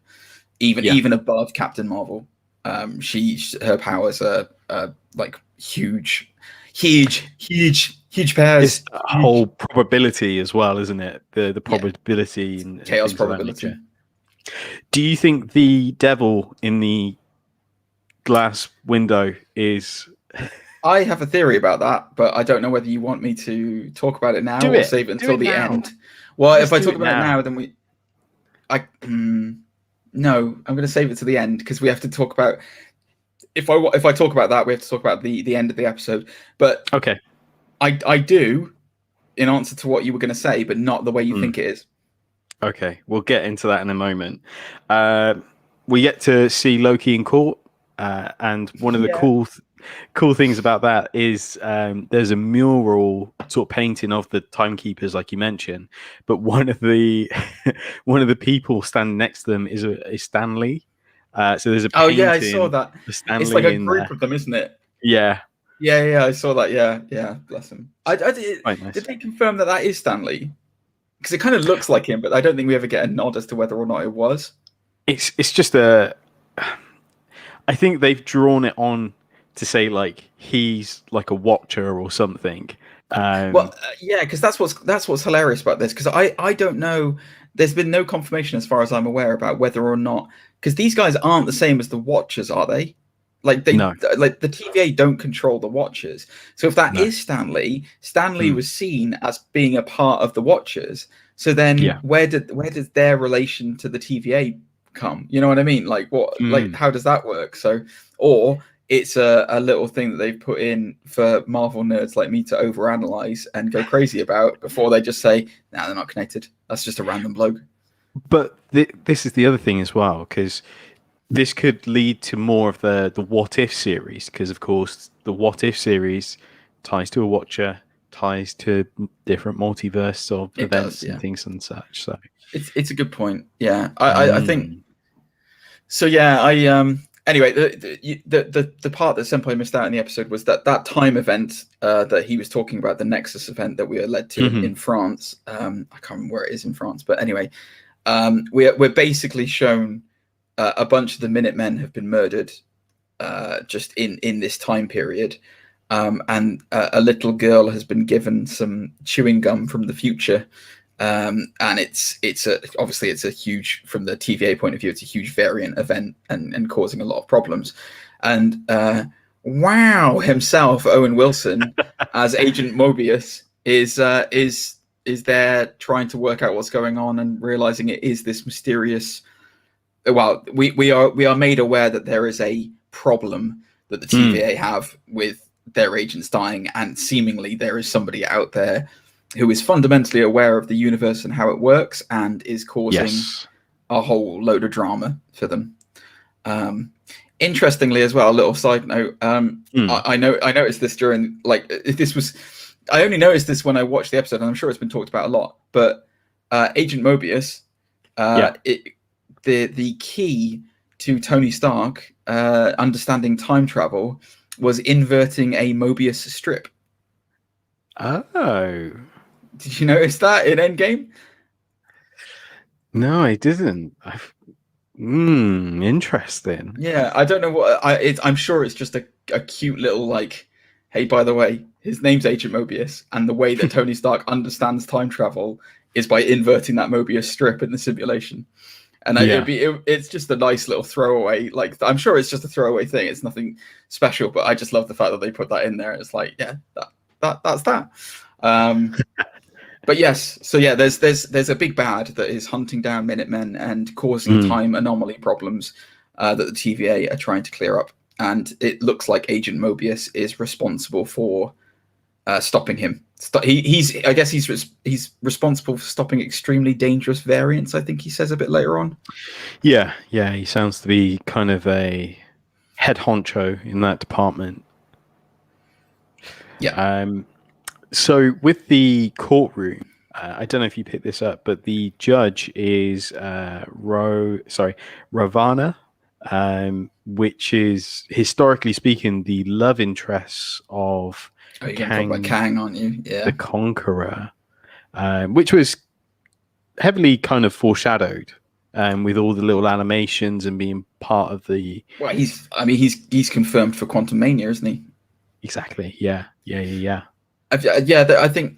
B: even above Captain Marvel. Her powers are like huge pairs.
A: It's a whole probability as well, isn't it? The probability and
B: chaos probability.
A: Do you think the devil in the glass window is?
B: I have a theory about that, but I don't know whether you want me to talk about it now or save it until the end. Well, if I talk about it now, then no, I'm going to save it to the end because we have to talk about. If I talk about that, we have to talk about the end of the episode. But
A: okay,
B: I do, in answer to what you were going to say, but not the way you think it is.
A: Okay, we'll get into that in a moment. We get to see Loki in court, and one of the cool things about that is there's a mural sort of painting of the timekeepers, like you mentioned, but one of the people standing next to them is Stan Lee. So there's a painting.
B: I saw that. It's like a group of them, isn't it?
A: Yeah,
B: I saw that. Yeah, bless him. Did they confirm that is Stan Lee? Because it kind of looks like him, but I don't think we ever get a nod as to whether or not it was.
A: It's just I think they've drawn it on to say like he's like a watcher or something.
B: Because that's what's hilarious about this. Because I don't know. There's been no confirmation, as far as I'm aware, about whether or not, because these guys aren't the same as the Watchers, are they? Like
A: No.
B: like the TVA don't control the Watchers. So if that is Stanley was seen as being a part of the Watchers. So then where does their relation to the TVA come? You know what I mean? Like what? Like how does that work? So or it's a little thing that they've put in for Marvel nerds like me to overanalyze and go crazy about before they just say, "Nah, they're not connected. That's just a random bloke."
A: But this is the other thing as well, because this could lead to more of the What If series, because of course the What If series ties to a Watcher, ties to different multiverse of events and things and such. So
B: it's a good point. Yeah, I think so. Yeah, anyway, the part that Senpai missed out in the episode was that time event that he was talking about, the Nexus event that we are led to in France. I can't remember where it is in France, but anyway, we're basically shown a bunch of the Minutemen have been murdered just in this time period, and a little girl has been given some chewing gum from the future. And obviously it's a huge, from the TVA point of view, it's a huge variant event and causing a lot of problems. And wow, himself, Owen Wilson, as Agent Mobius, is there trying to work out what's going on and realizing it is this mysterious. Well, we are made aware that there is a problem that the TVA have with their agents dying, and seemingly there is somebody out there who is fundamentally aware of the universe and how it works, and is causing a whole load of drama for them. Interestingly, as well, a little side note. I noticed this during, like, I only noticed this when I watched the episode, and I'm sure it's been talked about a lot. But Agent Mobius, the key to Tony Stark understanding time travel was inverting a Mobius strip.
A: Oh.
B: Did you notice that in Endgame?
A: No, I didn't. Interesting.
B: Yeah, I don't know what I'm sure it's just a cute little, like, hey, by the way, his name's Agent Mobius, and the way that Tony Stark understands time travel is by inverting that Mobius strip in the simulation. And it's just a nice little throwaway. Like, I'm sure it's just a throwaway thing. It's nothing special, but I just love the fact that they put that in there. It's like, yeah, that's that. But yes, so yeah, there's a big bad that is hunting down Minutemen and causing time anomaly problems that the TVA are trying to clear up. And it looks like Agent Mobius is responsible for stopping him. He's responsible for stopping extremely dangerous variants, I think he says a bit later on.
A: Yeah, he sounds to be kind of a head honcho in that department.
B: Yeah.
A: So with the courtroom, I don't know if you picked this up, but the judge is Ravana, which is, historically speaking, the love interest of
B: you're going to talk about Kang, aren't you? Yeah.
A: The Conqueror, which was heavily kind of foreshadowed with all the little animations and being part of the...
B: Well, he's confirmed for Quantum Mania, isn't he?
A: Exactly. Yeah.
B: I think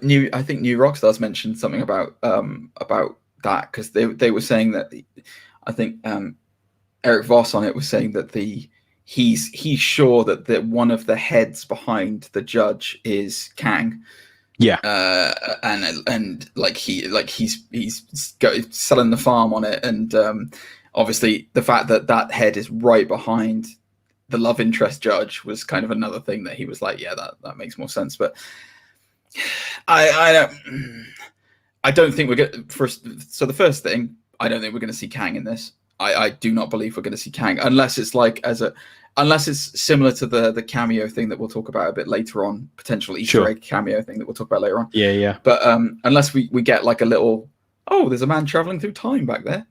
B: New Rockstars mentioned something about that, because they were saying that I think Eric Voss on it was saying that he's sure that one of the heads behind the judge is Kang.
A: Yeah.
B: And he's selling the farm on it, and obviously the fact that head is right behind the love interest judge was kind of another thing that he was like, yeah, that makes more sense. But I don't think we're going to, so the first thing, I don't think we're going to see Kang in this. I do not believe we're going to see Kang, unless it's similar to the cameo thing that we'll talk about a bit later on, potential Easter egg cameo thing that we'll talk about later on.
A: Yeah.
B: But unless we get like a little, there's a man traveling through time back there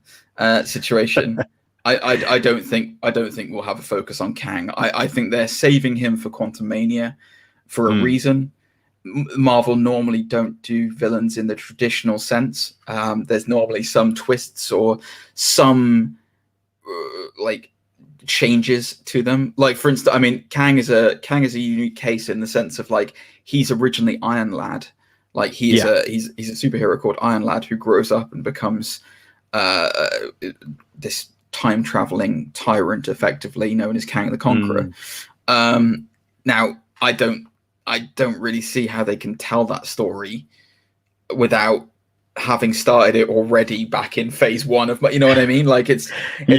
B: situation. I don't think we'll have a focus on Kang. I think they're saving him for Quantum Mania for a reason. Marvel normally don't do villains in the traditional sense. There's normally some twists or some like changes to them. Like, for instance, I mean, Kang is a unique case in the sense of, like, he's originally Iron Lad. Like, he's a superhero called Iron Lad who grows up and becomes this time traveling tyrant, effectively known as Kang the Conqueror. Now, I don't really see how they can tell that story without having started it already back in phase 1 of, you know what I mean? Like it's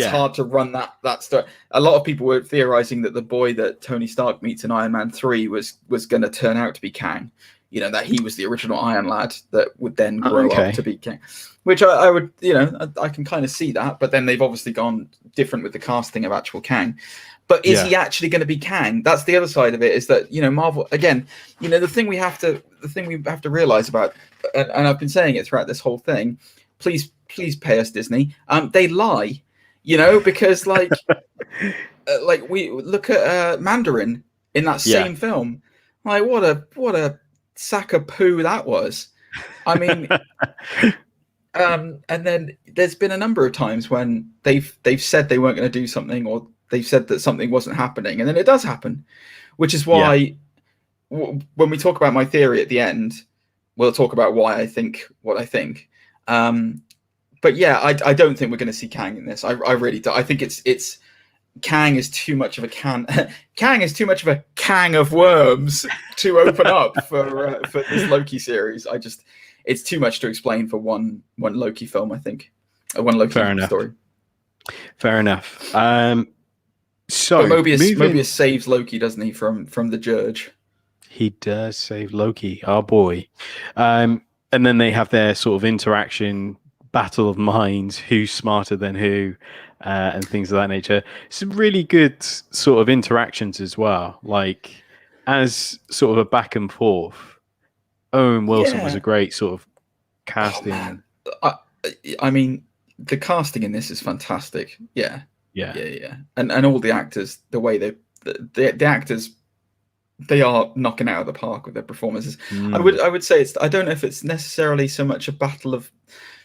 B: hard to run that story. A lot of people were theorizing that the boy that Tony Stark meets in Iron Man 3 was going to turn out to be Kang. You know, that he was the original Iron Lad that would then grow up to be Kang, which I would, you know, I can kind of see that. But then they've obviously gone different with the casting of actual Kang. But is he actually going to be Kang? That's the other side of it, is that, you know, Marvel, again, you know, the thing we have to realize about, and I've been saying it throughout this whole thing, please pay us, Disney. They lie, you know, because like we look at Mandarin in that same film. Like what a sack of poo that was. I mean, and then there's been a number of times when they've said they weren't going to do something, or they've said that something wasn't happening, and then it does happen, which is why when we talk about my theory at the end, we'll talk about why I think what I think. But yeah, I don't think we're going to see Kang in this. I really do. I think it's Kang is too much of a Kang is too much of a Kang of worms to open up for this Loki series. It's too much to explain for one Loki film. I think one Loki story.
A: Fair enough.
B: So but Mobius saves Loki, doesn't he, from the Dirge?
A: He does save Loki, our boy. And then they have their sort of interaction, battle of minds, who's smarter than who, and things of that nature. Some really good sort of interactions as well. Like, as sort of a back and forth, Owen Wilson was a great sort of casting.
B: Oh, I mean, the casting in this is fantastic. Yeah. And all the actors, the way the actors, they are knocking out of the park with their performances. I would say I don't know if it's necessarily so much a battle of.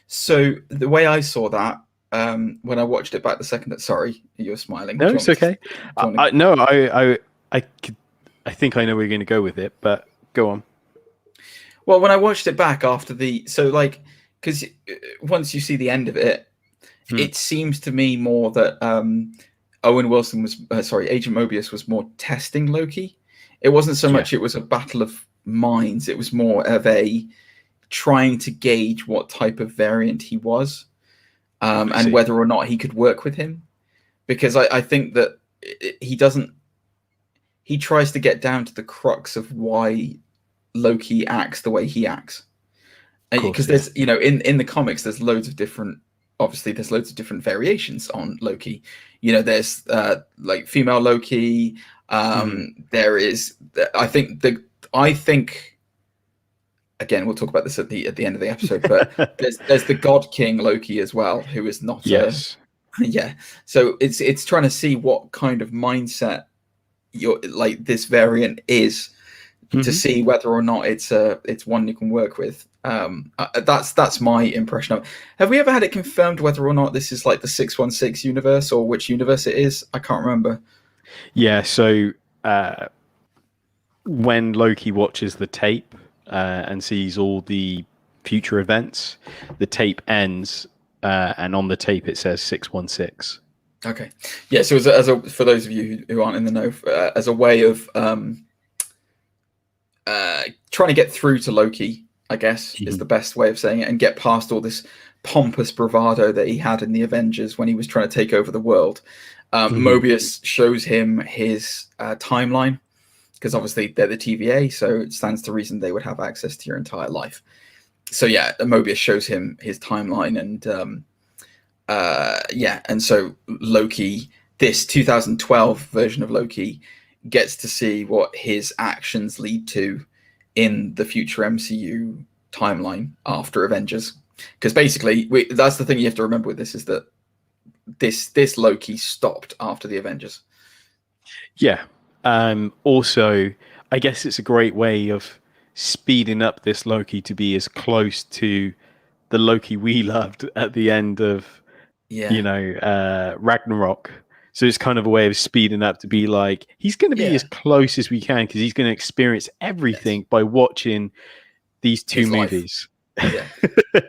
B: So the way I saw that when I watched it back the second. Sorry, you're smiling.
A: No, it's okay. I think I know where you're going to go with it, but go on.
B: Well, when I watched it back after because once you see the end of it, it seems to me more that Owen Wilson was Agent Mobius was more testing Loki. It wasn't so much it was a battle of minds. It was more of a trying to gauge what type of variant he was, and whether or not he could work with him. Because I think that he tries to get down to the crux of why Loki acts the way he acts. Because there's, you know, in the comics, there's loads of different variations on Loki. You know, there's like female Loki. There is, I think again, we'll talk about this at the end of the episode, but there's the God King Loki as well, who is not so it's trying to see what kind of mindset this variant is, to see whether or not it's one you can work with. That's my impression of it. Have we ever had it confirmed whether or not this is like the 616 universe, or which universe it is? I can't remember.
A: Yeah, so when Loki watches the tape and sees all the future events, the tape ends, and on the tape it says 616.
B: Okay. Yeah, so for those of you who aren't in the know, as a way of trying to get through to Loki, I guess, is the best way of saying it, and get past all this pompous bravado that he had in the Avengers when he was trying to take over the world. Mobius shows him his timeline, because obviously they're the TVA, so it stands to reason they would have access to your entire life. So yeah, Mobius shows him his timeline, and so Loki, this 2012 version of Loki, gets to see what his actions lead to in the future MCU timeline after Avengers. Because basically, that's the thing you have to remember with this, is that this Loki stopped after the Avengers.
A: Yeah. Also, I guess it's a great way of speeding up this Loki to be as close to the Loki we loved at the end of, Ragnarok. So it's kind of a way of speeding up to be like, he's going to be as close as we can, because he's going to experience everything by watching these two movies.
B: Yeah,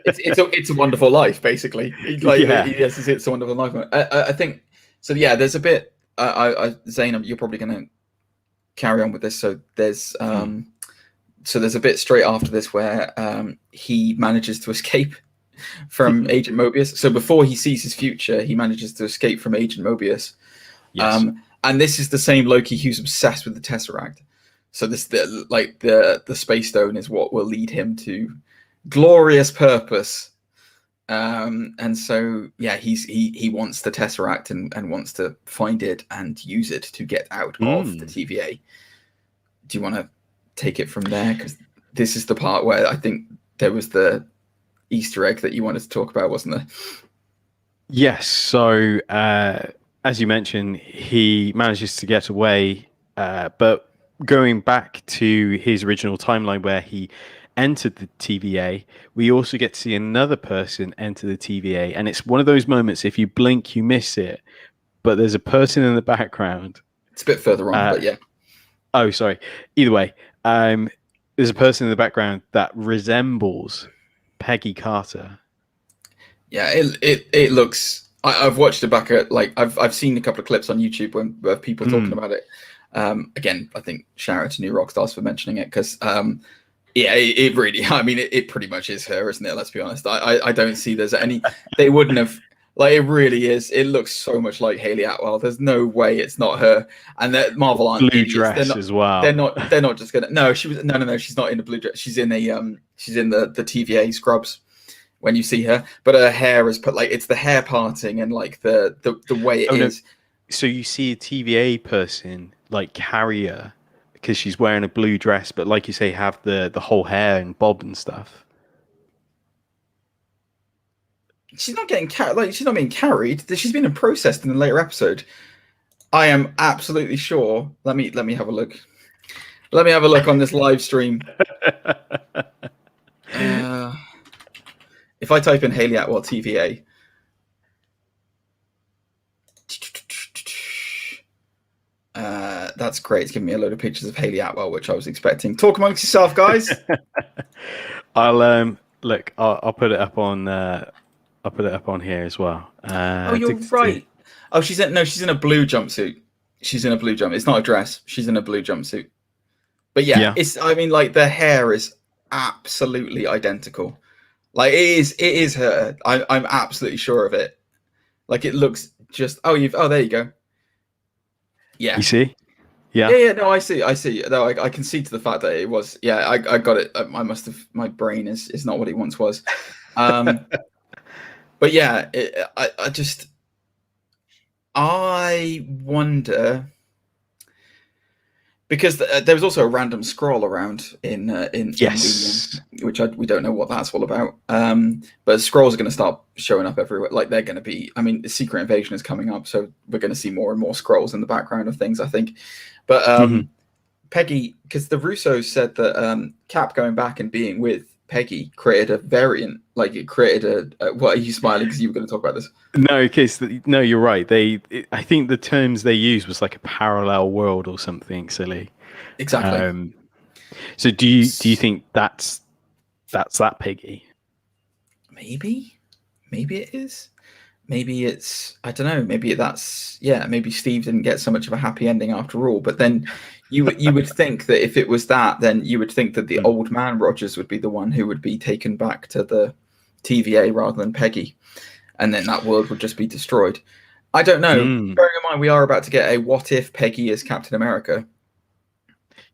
B: it's a Wonderful Life, basically. Yes, it's a Wonderful Life. I think so. Yeah, there's a bit. Zane, you're probably going to carry on with this. So there's there's a bit straight after this where he manages to escape from Agent Mobius. So before he sees his future, he manages to escape from Agent Mobius. Yes. And this is the same Loki who's obsessed with the Tesseract. So the Space Stone is what will lead him to glorious purpose. And so he wants the Tesseract and wants to find it and use it to get out of the TVA. Do you want to take it from there? Because this is the part where I think there was the Easter egg that you wanted to talk about, wasn't there?
A: Yes. So as you mentioned, he manages to get away, but going back to his original timeline where he entered the TVA, we also get to see another person enter the TVA, and it's one of those moments, if you blink you miss it, but there's a person in the background.
B: It's a bit further on, but yeah.
A: Oh, sorry. Either way, there's a person in the background that resembles Peggy Carter.
B: Yeah, it looks. I've watched it back at I've seen a couple of clips on YouTube where people talking about it. Again, I think shout out to New Rockstars for mentioning it, because it really. I mean, it pretty much is her, isn't it? Let's be honest. I don't see there's any. They wouldn't have. It really is. It looks so much like Hayley Atwell. There's no way it's not her. And that Marvel aren't
A: blue
B: idiots.
A: Dress as well.
B: They're not just gonna. No, she was. No. She's not in a blue dress. She's in the the TVA scrubs when you see her. But her hair is put it's the hair parting and the way it is.
A: No. So you see a TVA person carry her because she's wearing a blue dress, but like you say, have the whole hair and bob and stuff.
B: She's not getting carried. She's not being carried. She's been processed in a later episode. I am absolutely sure. Let me have a look. Let me have a look on this live stream. If I type in Hayley Atwell TVA, that's great. It's giving me a load of pictures of Hayley Atwell, which I was expecting. Talk amongst yourself, guys.
A: I'll look. I'll put it up on. I'll put it up on here as well.
B: You're right. Oh, she's in a blue jumpsuit. She's in a blue jump. It's not a dress. She's in a blue jumpsuit. But yeah. It's. I mean, the hair is absolutely identical. It is her. I'm absolutely sure of it. It looks just. Oh, there you go. Yeah.
A: You see? Yeah.
B: Yeah. No, I see. No, I can see to the fact that it was. Yeah, I got it. I must have. My brain is not what it once was. But yeah, I wonder, because there was also a random scroll around in
A: yes,
B: Medium, which we don't know what that's all about. But scrolls are going to start showing up everywhere. They're going to be. I mean, the Secret Invasion is coming up, so we're going to see more and more scrolls in the background of things, I think. But Peggy, because the Russos said that Cap going back and being with Peggy created a variant. It created a. What are you smiling because you were going to talk about this?
A: No, you're right. I think the terms they used was a parallel world or something silly.
B: Exactly.
A: So do you think that's that Peggy?
B: Maybe it is. Maybe it's. I don't know. Maybe maybe Steve didn't get so much of a happy ending after all. But then you would think that if it was that, then you would think that the old man Rogers would be the one who would be taken back to the TVA rather than Peggy, and then that world would just be destroyed. I don't know. Bearing in mind we are about to get a what if Peggy is Captain America.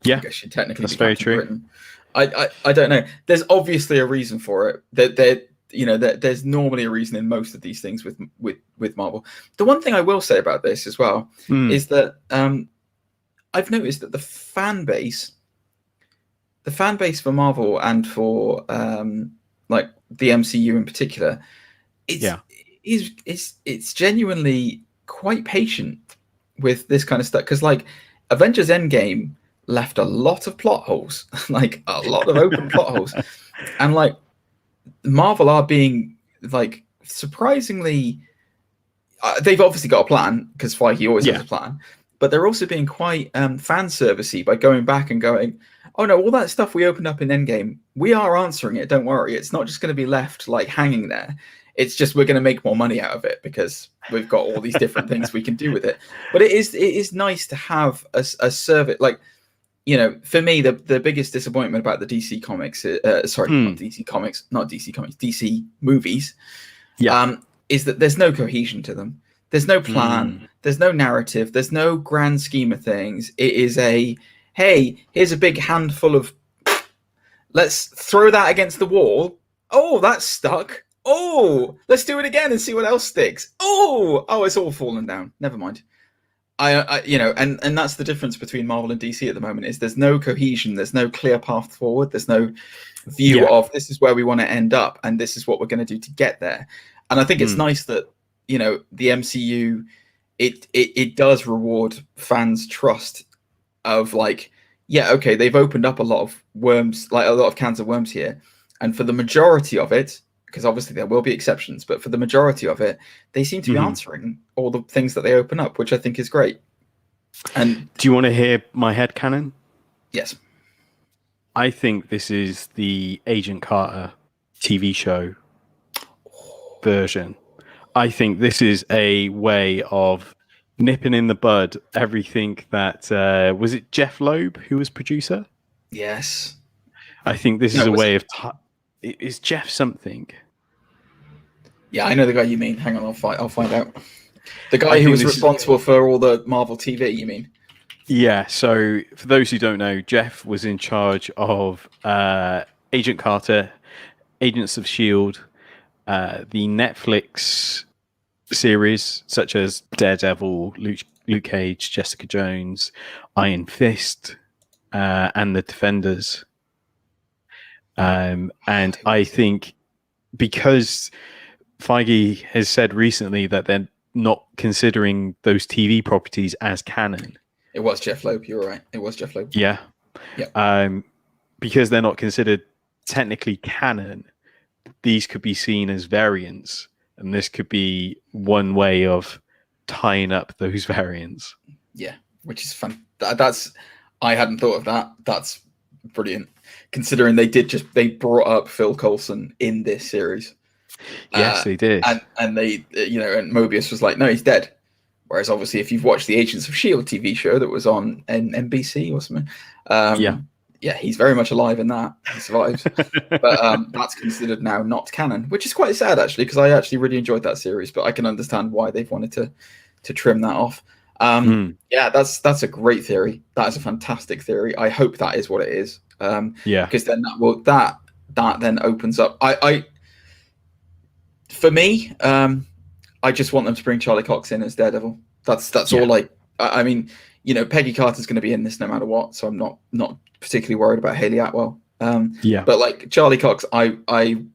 A: Yeah,
B: I guess she technically
A: that's very true.
B: Britain. I don't know. There's obviously a reason for it. There's normally a reason in most of these things with Marvel. The one thing I will say about this as well is that I've noticed that the fan base for Marvel and for the MCU in particular, it's genuinely quite patient with this kind of stuff, because Avengers Endgame left a lot of plot holes, a lot of open plot holes, and Marvel are being surprisingly. They've obviously got a plan, because Feige always has a plan, but they're also being quite fan servicey by going back and going, oh no, all that stuff we opened up in Endgame, we are answering it. Don't worry, it's not just going to be left like hanging there. It's just we're going to make more money out of it because we've got all these different things we can do with it. But it is nice to have a service like, you know, for me the biggest disappointment about the DC comics, not DC comics, DC movies, is that there's no cohesion to them. There's no plan. There's no narrative. There's no grand scheme of things. It is hey, here's a big handful of, let's throw that against the wall. Oh, that's stuck. Oh, let's do it again and see what else sticks. Oh, it's all fallen down. Never mind. You know, and that's the difference between Marvel and DC at the moment is there's no cohesion. There's no clear path forward. There's no view of this is where we want to end up and this is what we're going to do to get there. And I think it's nice that, you know, the MCU, it does reward fans' trust of like, yeah, okay, they've opened up a lot of worms, like a lot of cans of worms here. And for the majority of it, because obviously there will be exceptions, but for the majority of it, they seem to be answering all the things that they open up, which I think is great. And
A: do you want to hear my headcanon?
B: Yes.
A: I think this is the Agent Carter TV show version. I think this is a way of nipping in the bud everything that was it Jeff Loeb who was producer?
B: Yes.
A: I think this is a way of is Jeff something?
B: Yeah, I know the guy you mean. Hang on, I'll find out. The guy who was responsible for all the Marvel TV, you mean?
A: Yeah, so for those who don't know, Jeff was in charge of Agent Carter, Agents of S.H.I.E.L.D., the Netflix series such as Daredevil, Luke Cage, Jessica Jones, Iron Fist, and The Defenders. And I think because Feige has said recently that they're not considering those TV properties as canon.
B: It was Jeff Loeb, you're right. It was Jeff Loeb.
A: Yeah. Because they're not considered technically canon, these could be seen as variants. And this could be one way of tying up those variants.
B: Yeah, which is fun. I hadn't thought of that. That's brilliant. Considering they brought up Phil Coulson in this series.
A: Yes, they did.
B: And they, you know, and Mobius was like, no, he's dead. Whereas obviously if you've watched the Agents of S.H.I.E.L.D. TV show that was on NBC or something, he's very much alive in that. He survives. But that's considered now not canon, which is quite sad actually, because I actually really enjoyed that series, but I can understand why they've wanted to trim that off. Yeah, that's a great theory. That is a fantastic theory. I hope that is what it is. Because then that then opens up. For me, I just want them to bring Charlie Cox in as Daredevil. That's all. I mean, you know, Peggy Carter's going to be in this no matter what, so I'm not particularly worried about Haley Atwell. But like Charlie Cox, I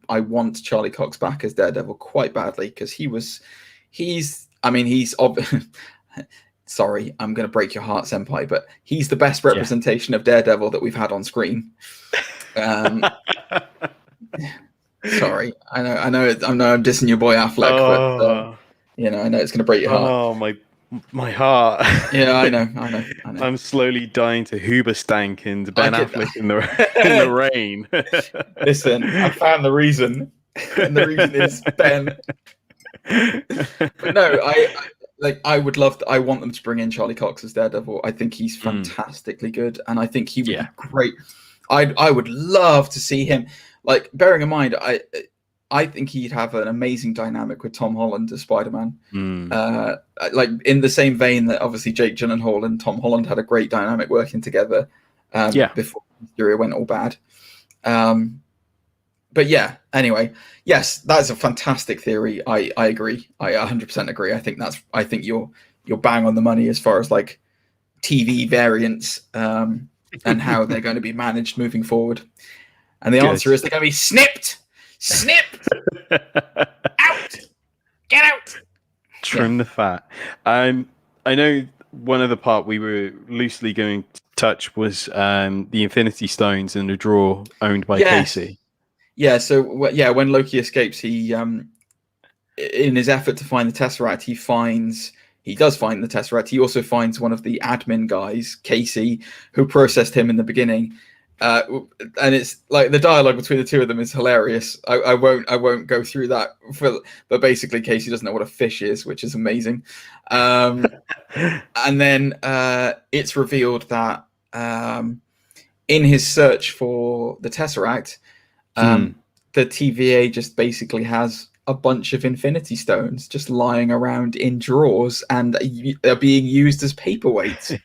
B: want Charlie Cox back as Daredevil quite badly because he's sorry, I'm going to break your heart, Senpai, but he's the best representation of Daredevil that we've had on screen. Sorry, I know I'm dissing your boy Affleck, but you know, I know it's going to break your heart.
A: Oh, my heart.
B: Yeah, I know.
A: I'm slowly dying to Hoobastank and Ben Affleck in the rain.
B: Listen, I found the reason, and the reason is Ben. But no, I would love to, I want them to bring in Charlie Cox as Daredevil. I think he's fantastically good, and I think he would be great. I would love to see him. Like, bearing in mind, I think he'd have an amazing dynamic with Tom Holland as Spider-Man. Like in the same vein that obviously Jake Gyllenhaal and Tom Holland had a great dynamic working together before Mysterio went all bad. But yeah, anyway, yes, that's a fantastic theory. I agree. I 100% agree. I think you're bang on the money as far as like TV variants and how they're going to be managed moving forward. And the answer is they're going to be snipped, out, get out,
A: trim the fat. I know one other part we were loosely going to touch was the Infinity Stones in the drawer owned by Casey.
B: Yeah. So when Loki escapes, he in his effort to find the Tesseract, he does find the Tesseract. He also finds one of the admin guys, Casey, who processed him in the beginning. and it's like the dialogue between the two of them is hilarious. I won't go through that, but basically Casey doesn't know what a fish is, which is amazing. And then it's revealed that in his search for the Tesseract, the TVA just basically has a bunch of Infinity Stones just lying around in drawers, and they're being used as paperweights.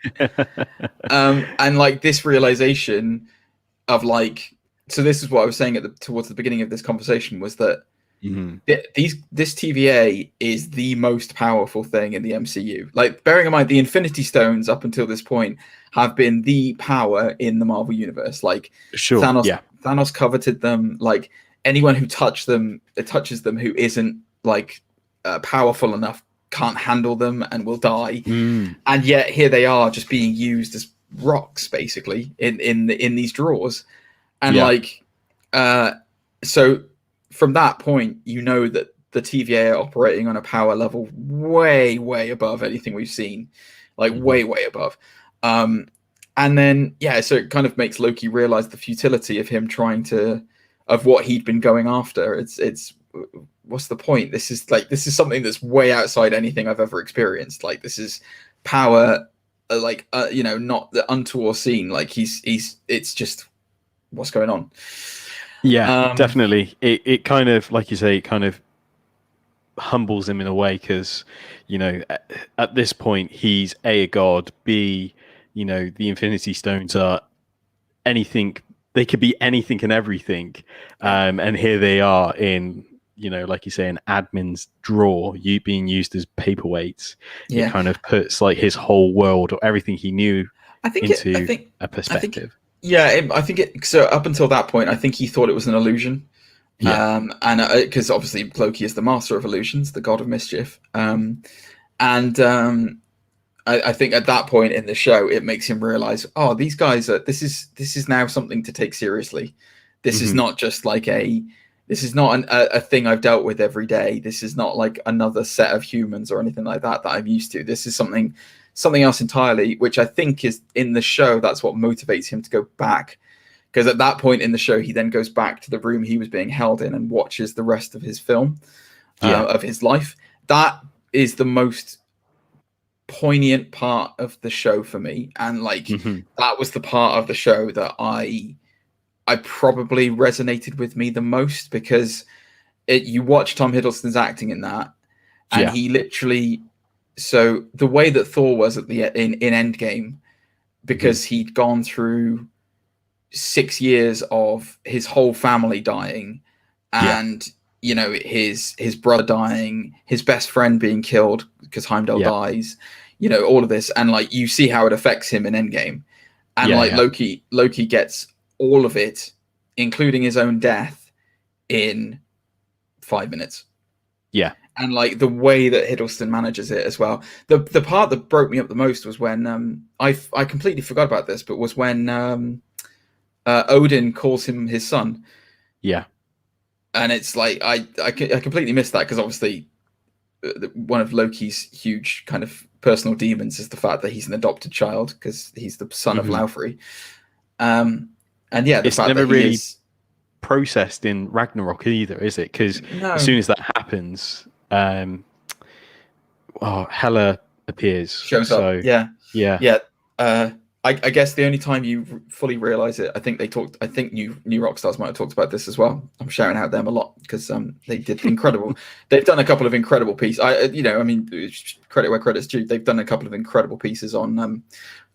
B: And like this realization of like, so this is what I was saying towards the beginning of this conversation, was that this TVA is the most powerful thing in the MCU. Like, bearing in mind the Infinity Stones up until this point have been the power in the Marvel universe. Like, Thanos coveted them. Like, anyone who touches them who isn't like powerful enough can't handle them and will die. And yet here they are, just being used as rocks basically in these drawers. And so from that point, you know that the TVA are operating on a power level way above anything we've seen, like way above. And then so it kind of makes Loki realize the futility of him of what he'd been going after. It's what's the point? This is something that's way outside anything I've ever experienced. Like, this is power, not the untoward scene. Like, it's just what's going on.
A: Definitely. It kind of, like you say, it kind of humbles him in a way, because at this point he's a god, b the Infinity Stones are anything. They could be anything and everything, and here they are in like you say, an admin's drawer, being used as paperweights. It kind of puts like his whole world, or everything he knew, into a perspective.
B: I think so up until that point, I think he thought it was an illusion. And because obviously Loki is the master of illusions, the god of mischief. I think at that point in the show, it makes him realize, these guys this is now something to take seriously. This is not just like this is not a thing I've dealt with every day. This is not like another set of humans or anything like that I'm used to. This is something else entirely, which I think is in the show. That's what motivates him to go back. Because at that point in the show, he then goes back to the room he was being held in and watches the rest of his film, of his life. That is the most poignant part of the show for me. And like, that was the part of the show that I probably resonated with me the most, because you watch Tom Hiddleston's acting in that, and he literally, so the way that Thor was in Endgame, because he'd gone through 6 years of his whole family dying, and his brother dying, his best friend being killed because Heimdall dies, all of this, and like you see how it affects him in Endgame, and Loki gets all of it, including his own death, in 5 minutes. And like the way that Hiddleston manages it as well. The part that broke me up the most was when I completely forgot about this, but was when Odin calls him his son. And it's like I completely missed that, because obviously one of Loki's huge kind of personal demons is the fact that he's an adopted child, because he's the son of Laufey. And
A: it's never really processed in Ragnarok either, is it? Because as soon as that happens, Hela appears,
B: shows up. I guess the only time you fully realize it, I think New Rockstars might have talked about this as well. I'm shouting out them a lot because they did incredible. They've done a couple of incredible pieces. Credit where credit's due. They've done a couple of incredible pieces on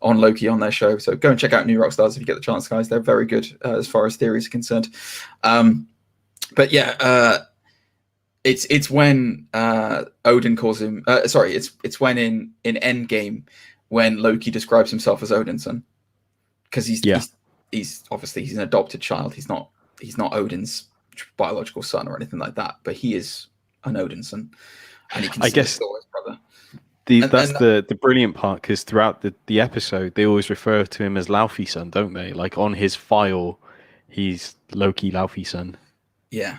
B: Loki on their show. So go and check out New Rockstars if you get the chance, guys. They're very good as far as theories are concerned. It's when Odin calls him. It's when in Endgame, when Loki describes himself as Odin's son, because he's obviously he's an adopted child. He's not Odin's biological son or anything like that, but he is an Odin's son, and he can see his brother.
A: That's the brilliant part, because throughout the episode they always refer to him as Laufey's son, don't they? Like on his file, he's Loki Laufey's son. Yeah.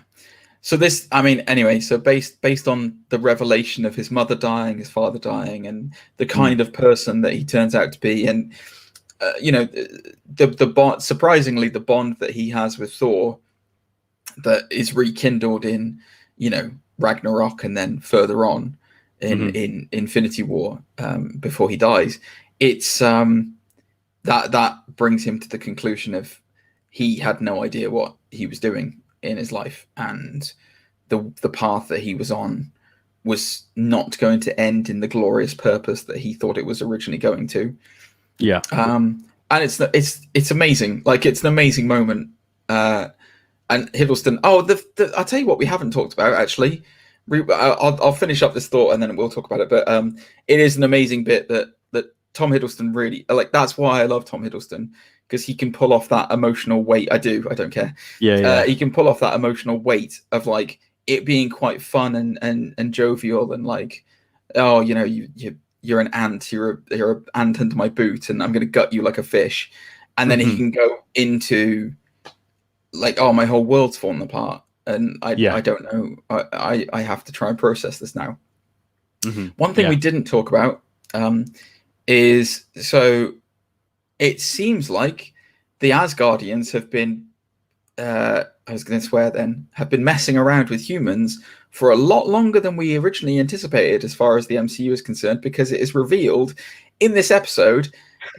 B: So this, so based on the revelation of his mother dying, his father dying, and the kind of person that he turns out to be, and the bond, surprisingly, the bond that he has with Thor that is rekindled in, Ragnarok and then further on in Infinity War, before he dies. It's that brings him to the conclusion of he had no idea what he was doing in his life, and the path that he was on was not going to end in the glorious purpose that he thought it was originally going to.
A: Yeah.
B: And it's amazing. Like, it's an amazing moment. And Hiddleston. Oh, I'll tell you what we haven't talked about, actually. I'll finish up this thought and then we'll talk about it. But it is an amazing bit that Tom Hiddleston really, like, that's why I love Tom Hiddleston, because he can pull off that emotional weight. I don't care.
A: Yeah.
B: He can pull off that emotional weight of, like, it being quite fun and jovial, and like, oh, you're an ant, you're an ant under my boot, and I'm going to gut you like a fish. And then he can go into, like, oh, my whole world's fallen apart, and I don't know. I have to try and process this now. One thing we didn't talk about is, so it seems like the Asgardians have been, I was going to swear then, have been messing around with humans for a lot longer than we originally anticipated as far as the MCU is concerned, because it is revealed in this episode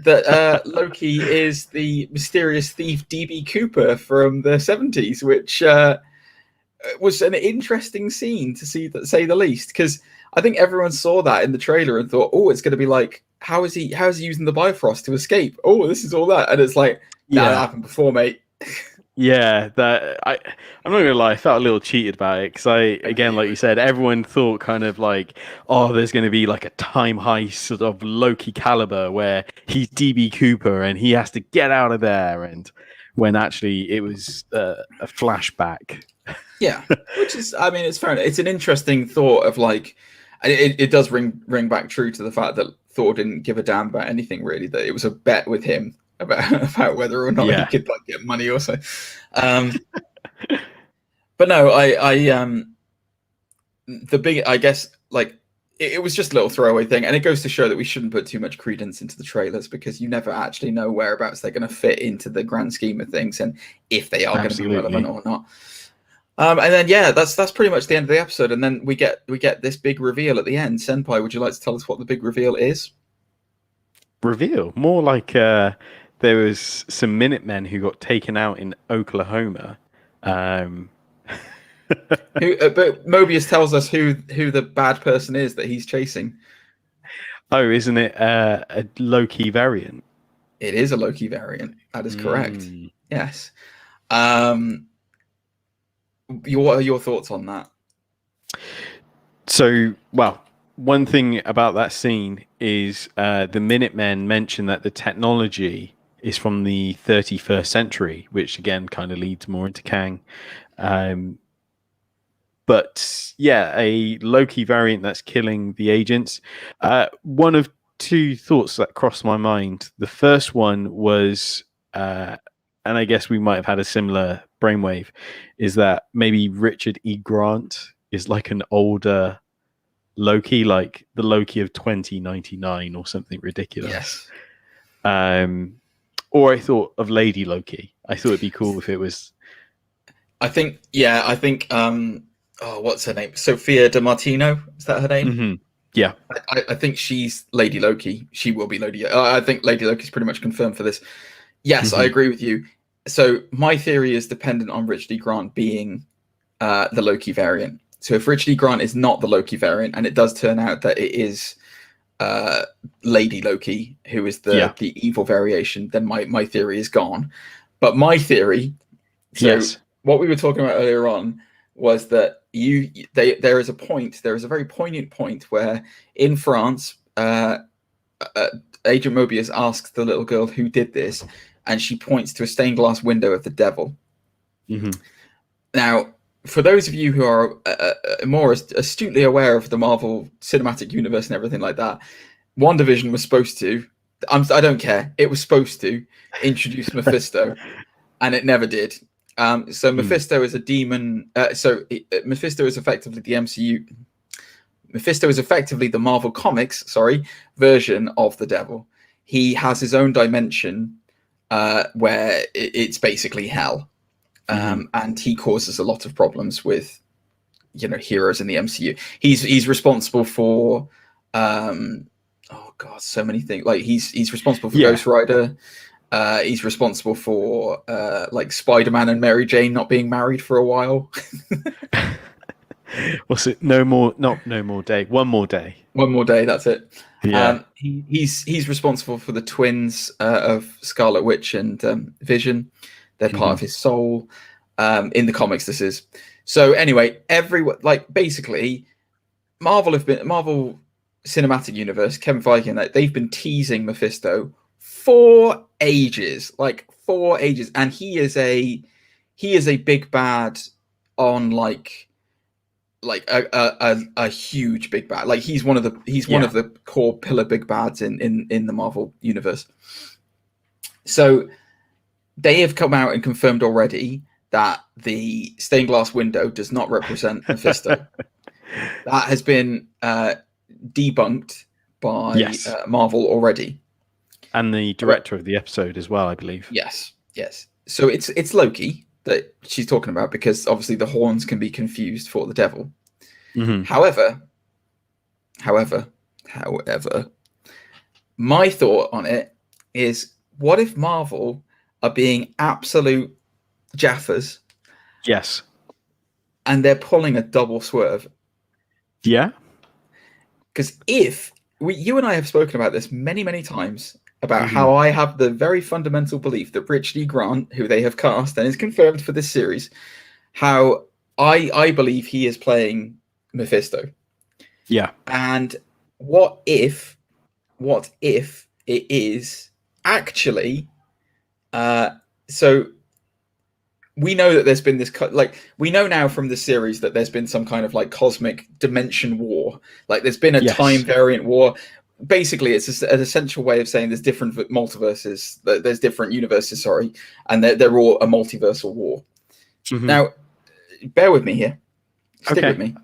B: that Loki is the mysterious thief DB Cooper from the 70s, which was an interesting scene to see, to say the least, because I think everyone saw that in the trailer and thought, oh, it's going to be like, how is he using the Bifrost to escape? Oh, this is all that. And it's like, that happened before, mate.
A: Yeah, I'm not gonna lie, I felt a little cheated by it, because again, like you said, everyone thought kind of like, oh, there's going to be like a time heist sort of Loki caliber where he's DB Cooper and he has to get out of there, and when actually it was a flashback.
B: Yeah, which is, I mean, it's fair enough. It's an interesting thought of, like, it does ring back true to the fact that Thor didn't give a damn about anything, really, that it was a bet with him about whether or not he could, like, get money or so. But no, I guess, like, it was just a little throwaway thing, and it goes to show that we shouldn't put too much credence into the trailers, because you never actually know whereabouts they're going to fit into the grand scheme of things, and if they are going to be relevant or not. And then that's pretty much the end of the episode, and then we get this big reveal at the end. Senpai, would you like to tell us what the big reveal is?
A: Reveal? More like there was some Minutemen who got taken out in Oklahoma.
B: But Mobius tells us who the bad person is that he's chasing.
A: Oh, isn't it a Loki variant?
B: It is a Loki variant. That is correct. Yes. What are your thoughts on that?
A: So, well, one thing about that scene is the Minutemen mention that the technology is from the 31st century, which again kind of leads more into Kang. But yeah, a Loki variant that's killing the agents. One of two thoughts that crossed my mind. The first one was, and I guess we might have had a similar brainwave, is that maybe Richard E. Grant is like an older Loki, like the Loki of 2099 or something ridiculous.
B: Yes.
A: Or I thought of Lady Loki. I thought it'd be cool if it was.
B: I think, what's her name? Sophia DiMartino, is that her name?
A: Yeah.
B: I think she's Lady Loki. She will be Lady. I think Lady Loki's pretty much confirmed for this. Yes, I agree with you. So my theory is dependent on Richard E. Grant being the Loki variant. So if Richard E. Grant is not the Loki variant, and it does turn out that it is Lady Loki who is the evil variation, then my theory is gone. But my theory, what we were talking about earlier on, was that there is a very poignant point where in France, Agent Mobius asks the little girl who did this, and she points to a stained glass window of the devil. Now, for those of you who are more astutely aware of the Marvel Cinematic Universe and everything like that, WandaVision was supposed to, I don't care, it was supposed to introduce Mephisto, and it never did. So Mephisto is a demon. Mephisto is effectively the MCU. Mephisto is effectively the Marvel Comics, version of the devil. he has his own dimension where it's basically hell, and he causes a lot of problems with heroes in the MCU. He's responsible for oh god, so many things. Like he's responsible for Ghost Rider. He's responsible for like Spider-Man and Mary Jane not being married for a while.
A: What's it? No more day. One more day.
B: One more day. That's it.
A: Yeah.
B: He's responsible for the twins of Scarlet Witch and Vision. They're part of his soul. In the comics, this is. So anyway, basically, Marvel Cinematic Universe, Kevin Feige, and they've been teasing Mephisto for ages, and he is a big bad on like a huge big bad. Like he's one of the core pillar big bads in the Marvel universe. So they have come out and confirmed already that the stained glass window does not represent Mephisto. That has been debunked by Marvel already.
A: And the director of the episode as well, I believe.
B: Yes. So it's Loki that she's talking about, because obviously the horns can be confused for the devil. However, my thought on it is, what if Marvel are being absolute jaffers?
A: Yes.
B: And they're pulling a double swerve.
A: Yeah.
B: Because you and I have spoken about this many, many times, about how I have the very fundamental belief that Richard E. Grant, who they have cast and is confirmed for this series, how I believe he is playing Mephisto.
A: Yeah.
B: And what if it is actually so we know that there's been this we know now from the series that there's been some kind of like cosmic dimension war. Like there's been a time variant war. Basically, it's an essential way of saying there's different multiverses, there's different universes, and they're all a multiversal war. Now, bear with me here. Stick with me.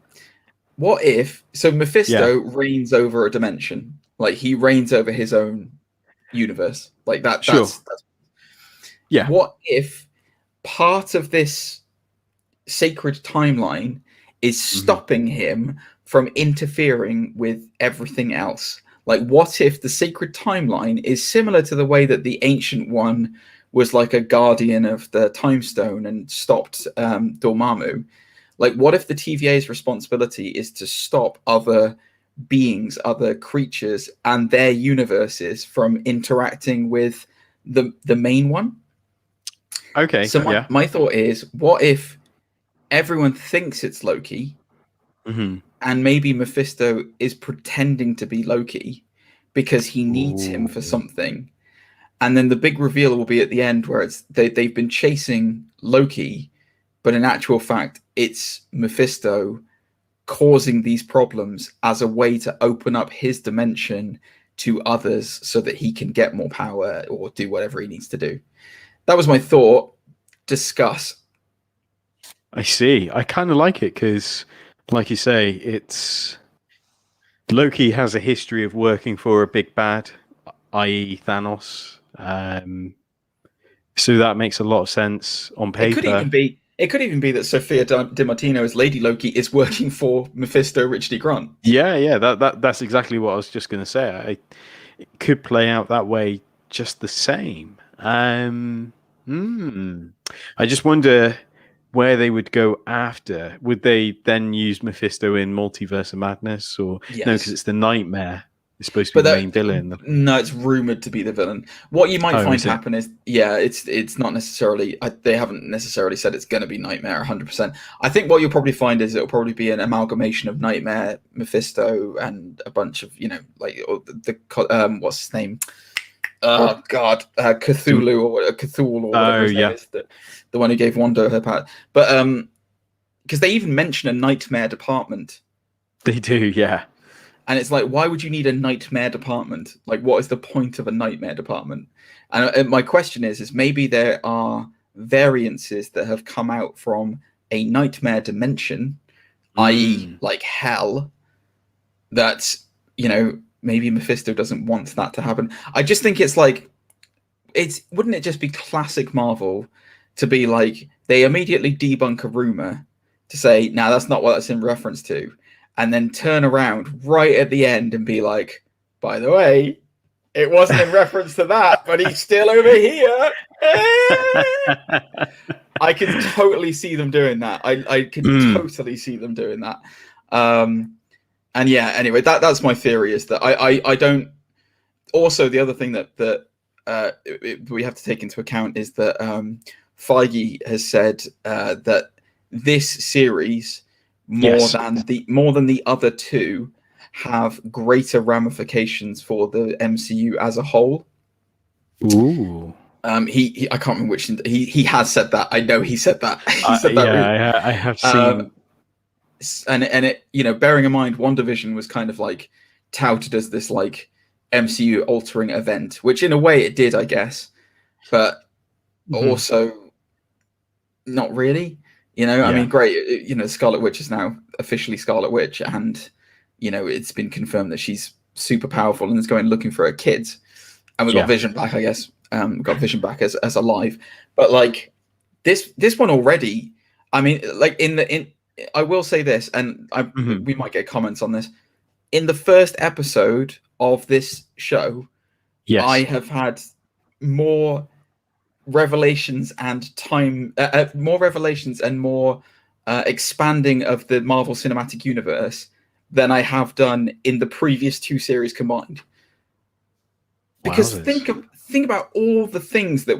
B: What if, so Mephisto reigns over a dimension, like he reigns over his own universe, like that. That's What if part of this sacred timeline is stopping him from interfering with everything else? Like, what if the sacred timeline is similar to the way that the Ancient One was like a guardian of the Time Stone and stopped Dormammu? Like, what if the TVA's responsibility is to stop other beings, other creatures, and their universes from interacting with the main one?
A: Okay.
B: So my thought is, what if everyone thinks it's Loki, and maybe Mephisto is pretending to be Loki because he needs him for something, and then the big reveal will be at the end where they've been chasing Loki, but in actual fact it's Mephisto causing these problems as a way to open up his dimension to others so that he can get more power or do whatever he needs to do. That was my thought. Discuss.
A: I see. I kind of like it because, like you say, it's Loki has a history of working for a big bad, i.e. Thanos. So that makes a lot of sense on paper.
B: It could even be that Sophia Di Martino as Lady Loki is working for Mephisto, Richard E. Grant.
A: Yeah. That's exactly what I was just going to say. It could play out that way just the same. I just wonder where they would go after. Would they then use Mephisto in Multiverse of Madness, or no? Because it's the Nightmare. It's supposed to be the main villain.
B: No, it's rumored to be the villain. What you might find happen is, it's not necessarily. They haven't necessarily said it's going to be Nightmare 100%. I think what you'll probably find is it'll probably be an amalgamation of Nightmare, Mephisto, and a bunch of like what's his name? Oh God, Cthulhu or whatever his name is, the one who gave Wanda her power. But because they even mention a nightmare department.
A: They do, yeah.
B: And it's like, why would you need a nightmare department? Like, what is the point of a nightmare department? And my question is maybe there are variances that have come out from a nightmare dimension, i.e., like hell, that maybe Mephisto doesn't want that to happen. I just think it's like, wouldn't it just be classic Marvel to be like, they immediately debunk a rumor to say, "Now that's not what that's in reference to," and then turn around right at the end and be like, "By the way, it wasn't in reference to that, but he's still over here." I can totally see them doing that. I can totally see them doing that. And yeah, anyway, that's my theory, is that I don't. Also, the other thing that we have to take into account is that Feige has said that this series, more than the other two, have greater ramifications for the MCU as a whole.
A: Ooh.
B: He I can't remember which. He has said that. I know he said that. He said that.
A: Yeah, I have seen.
B: And it, you know, bearing in mind, WandaVision was kind of like touted as this like MCU altering event, which in a way it did, I guess, but also not really. You know, I mean, great. You know, Scarlet Witch is now officially Scarlet Witch, and you know, it's been confirmed that she's super powerful and is going looking for her kids. And we got Vision back, I guess. Got Vision back as alive, but like this one already. I mean, like I will say this, and we might get comments on this. In the first episode of this show, I have had more revelations and more expanding of the Marvel Cinematic Universe than I have done in the previous two series combined. Because think about all the things that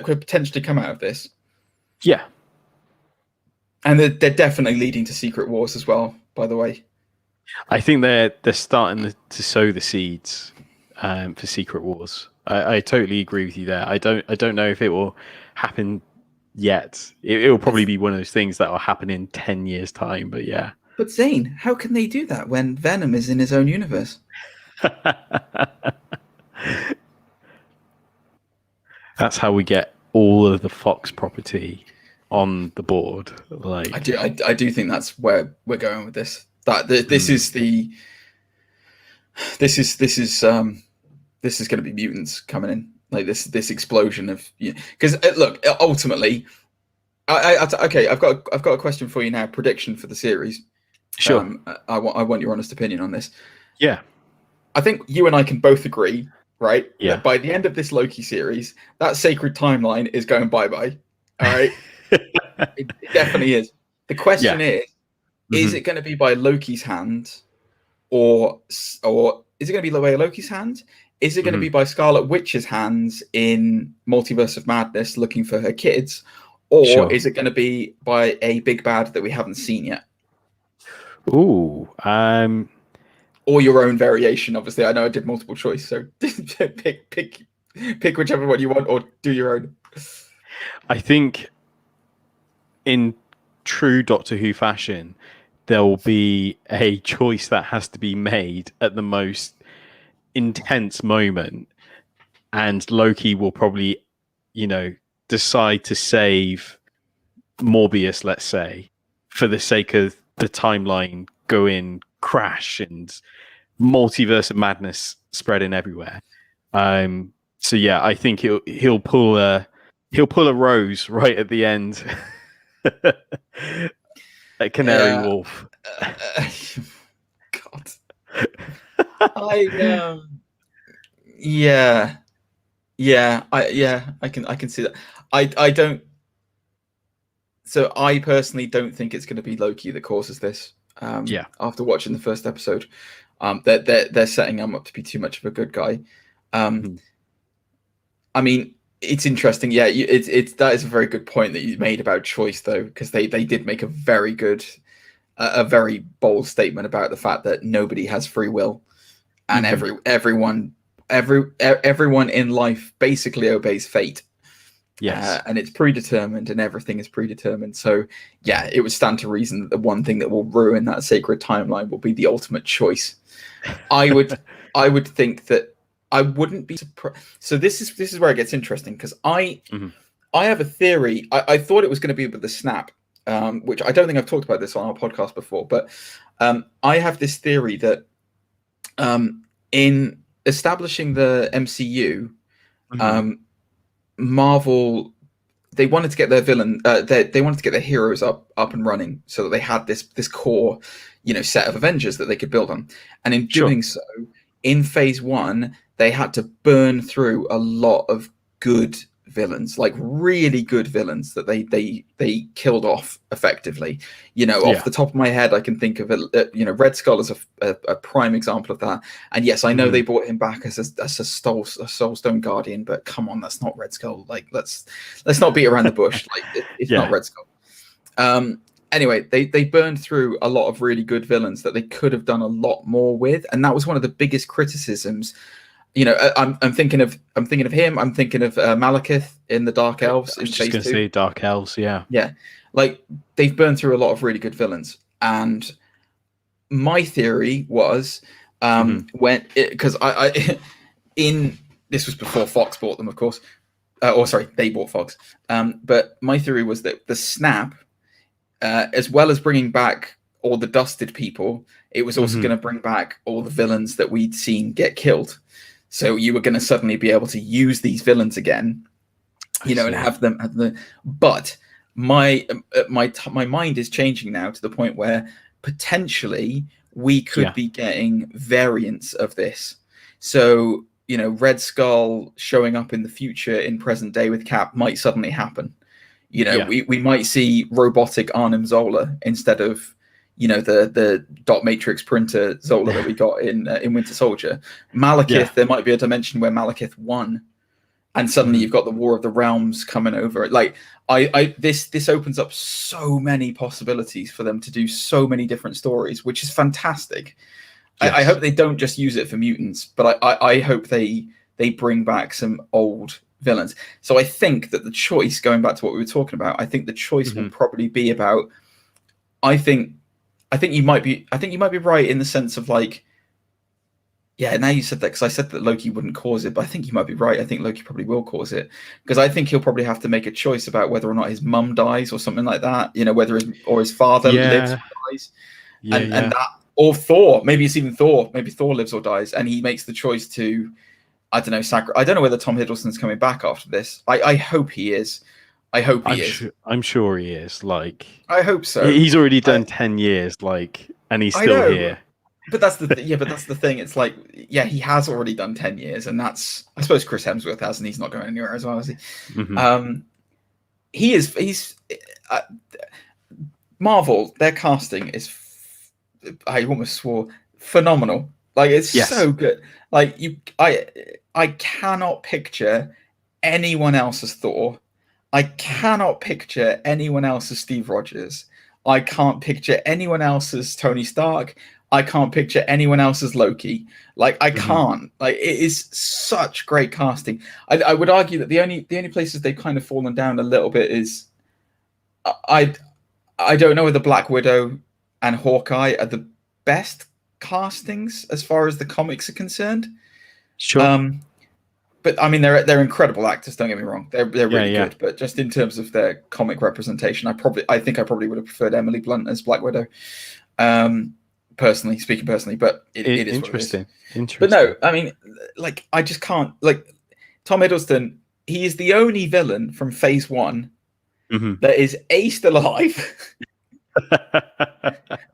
B: could potentially come out of this.
A: Yeah.
B: And they're definitely leading to Secret Wars as well, by the way.
A: I think they're starting to sow the seeds for Secret Wars. I totally agree with you there. I don't know if it will happen yet. It will probably be one of those things that will happen in 10 years' time, but yeah.
B: But Zane, how can they do that when Venom is in his own universe?
A: That's how we get all of the Fox property on the board. Like
B: I do think that's where we're going with this. This is going to be mutants coming in, like this explosion of, because look, ultimately, okay, I've got a question for you now. Prediction for the series.
A: Sure.
B: I want your honest opinion on this.
A: Yeah.
B: I think you and I can both agree, right?
A: Yeah.
B: That by the end of this Loki series, that sacred timeline is going bye-bye. All right. It definitely is. The question is it going to be by Loki's hand, or is it going to be by Loki's hand? Is it going to be by Scarlet Witch's hands in Multiverse of Madness looking for her kids? Or is it going to be by a big bad that we haven't seen yet?
A: Ooh.
B: Or your own variation, obviously. I know I did multiple choice, so pick whichever one you want, or do your own.
A: I think in true Doctor Who fashion, there will be a choice that has to be made at the most intense moment, and Loki will probably, decide to save Morbius, let's say, for the sake of the timeline going crash and Multiverse of Madness spreading everywhere. So yeah, I think he'll pull a Rose right at the end. A Canary Wolf.
B: God. I can see that. I don't. So I personally don't think it's going to be Loki that causes this. After watching the first episode, they're setting him up to be too much of a good guy. I mean, it's interesting. Yeah, that is a very good point that you made about choice, though, because they did make a very bold statement about the fact that nobody has free will, and everyone in life basically obeys fate.
A: Yes,
B: and it's predetermined, and everything is predetermined. So yeah, it would stand to reason that the one thing that will ruin that sacred timeline will be the ultimate choice. I would think that I wouldn't be surprised. So this is where it gets interesting, because I have a theory. I thought it was going to be with the snap, which I don't think I've talked about this on our podcast before, but I have this theory that in establishing the MCU,
A: Mhm.
B: Marvel, they wanted to get their villain, they wanted to get their heroes up and running, so that they had this core, set of Avengers that they could build on. And in
A: Sure.
B: doing so, in Phase 1, they had to burn through a lot of good villains, like really good villains that they killed off effectively. Off the top of my head, I can think of it. Red Skull is a prime example of that. And yes, I know they brought him back as a Soulstone Guardian, but come on, that's not Red Skull. Like, let's not beat around the bush. Like, it's not Red Skull. Anyway, they burned through a lot of really good villains that they could have done a lot more with, and that was one of the biggest criticisms. I'm thinking of him. I'm thinking of Malekith in the Dark Elves.
A: I was
B: in
A: just going to say Dark Elves. Yeah.
B: Like, they've burned through a lot of really good villains, and my theory was because this was before Fox bought them, of course. They bought Fox. But my theory was that the snap, as well as bringing back all the dusted people, it was also going to bring back all the villains that we'd seen get killed. So you were going to suddenly be able to use these villains again, and have them. But my mind is changing now to the point where potentially we could be getting variants of this. So, Red Skull showing up in the future in present day with Cap might suddenly happen. We might see robotic Arnim Zola instead of the dot matrix printer Zola that we got in Winter Soldier. Malekith, there might be a dimension where Malekith won, and suddenly you've got the War of the Realms coming over. Like, this opens up so many possibilities for them to do so many different stories, which is fantastic. Yes. I hope they don't just use it for mutants, but I hope they bring back some old villains. So I think that the choice, going back to what we were talking about, I think the choice will probably be about. I think you might be right in the sense of, like, now you said that, because I said that Loki wouldn't cause it, but I think you might be right. I think Loki probably will cause it, because I think he'll probably have to make a choice about whether or not his mum dies or something like that. Whether his father lives or dies, and that, or Thor. Maybe it's even Thor. Maybe Thor lives or dies, and he makes the choice to, I don't know, I don't know whether Tom Hiddleston's coming back after this. I hope he is. I'm sure he is. Like, I hope so.
A: He's already done 10 years, and he's still here.
B: But that's the thing. It's like, he has already done 10 years, and that's, I suppose, Chris Hemsworth has, and he's not going anywhere as well, is he? He's Marvel. Their casting is, I almost swore, phenomenal. Like, it's so good. Like, I cannot picture anyone else as Thor. I cannot picture anyone else as Steve Rogers. I can't picture anyone else as Tony Stark. I can't picture anyone else as Loki. Like, I can't. Like, it is such great casting. I would argue that the only places they've kind of fallen down a little bit is, I don't know whether Black Widow and Hawkeye are the best castings as far as the comics are concerned.
A: Sure.
B: But I mean, they're incredible actors. Don't get me wrong; they're really good. But just in terms of their comic representation, I think I probably would have preferred Emily Blunt as Black Widow. Speaking personally, but it is
A: interesting.
B: But no, I mean, like, I just can't. Like, Tom Hiddleston, he is the only villain from Phase 1 that is A, still alive,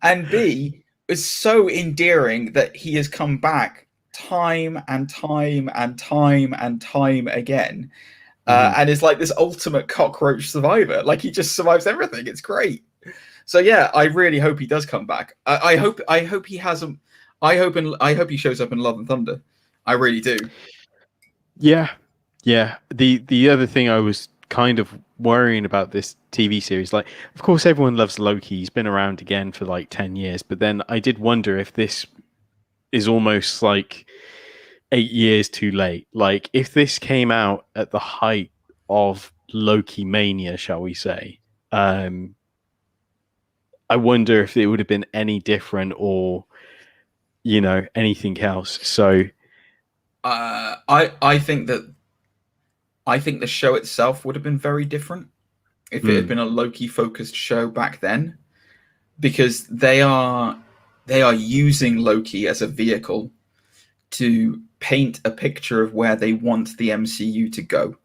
B: and B, is so endearing that he has come back time and time and time and time again, and is like this ultimate cockroach survivor. Like, he just survives everything. It's great. So I really hope he does come back. I hope he hasn't. I hope he shows up in Love and Thunder. I really do.
A: Yeah. The other thing I was kind of worrying about this TV series, like, of course everyone loves Loki. He's been around again for like 10 years, but then I did wonder if this is almost like 8 years too late. Like, if this came out at the height of Loki mania, shall we say, I wonder if it would have been any different, or anything else. So
B: I think the show itself would have been very different if it had been a Loki focused show back then, because they are using Loki as a vehicle to paint a picture of where they want the MCU to go.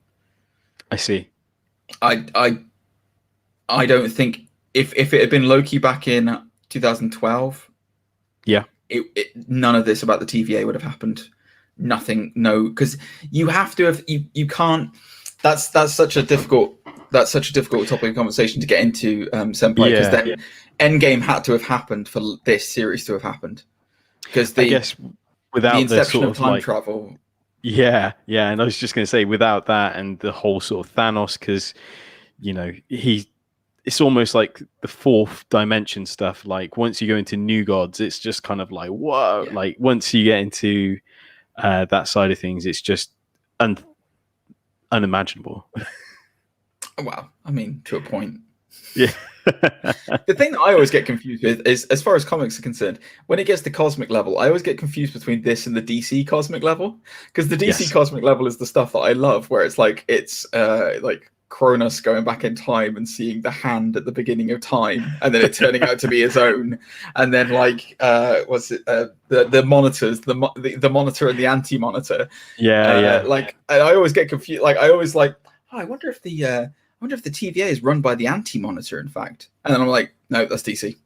A: I see.
B: I don't think if it had been Loki back in 2012, none of this about the TVA would have happened. Nothing. No, because you have to have you can't. That's such a difficult topic of conversation to get into, Senpai. Because then Endgame had to have happened for this series to have happened. Because
A: I guess without
B: the inception
A: sort
B: of time travel.
A: Yeah, and I was just going to say, without that and the whole sort of Thanos, because it's almost like the fourth dimension stuff. Like once you go into New Gods, it's just kind of like whoa. Yeah. Like once you get into that side of things, it's just unimaginable.
B: Well, I mean, to a point.
A: Yeah.
B: The thing that I always get confused with is, as far as comics are concerned, when it gets to cosmic level, I always get confused between this and the DC cosmic level, because the DC cosmic level is the stuff that I love, where it's like Cronus going back in time and seeing the hand at the beginning of time, and then it turning out to be his own, and then the monitors, the monitor and the anti-monitor. Like, and I always get confused. Like, I always like, I wonder if the TVA is run by the anti-monitor, in fact. And then I'm like, no, that's DC.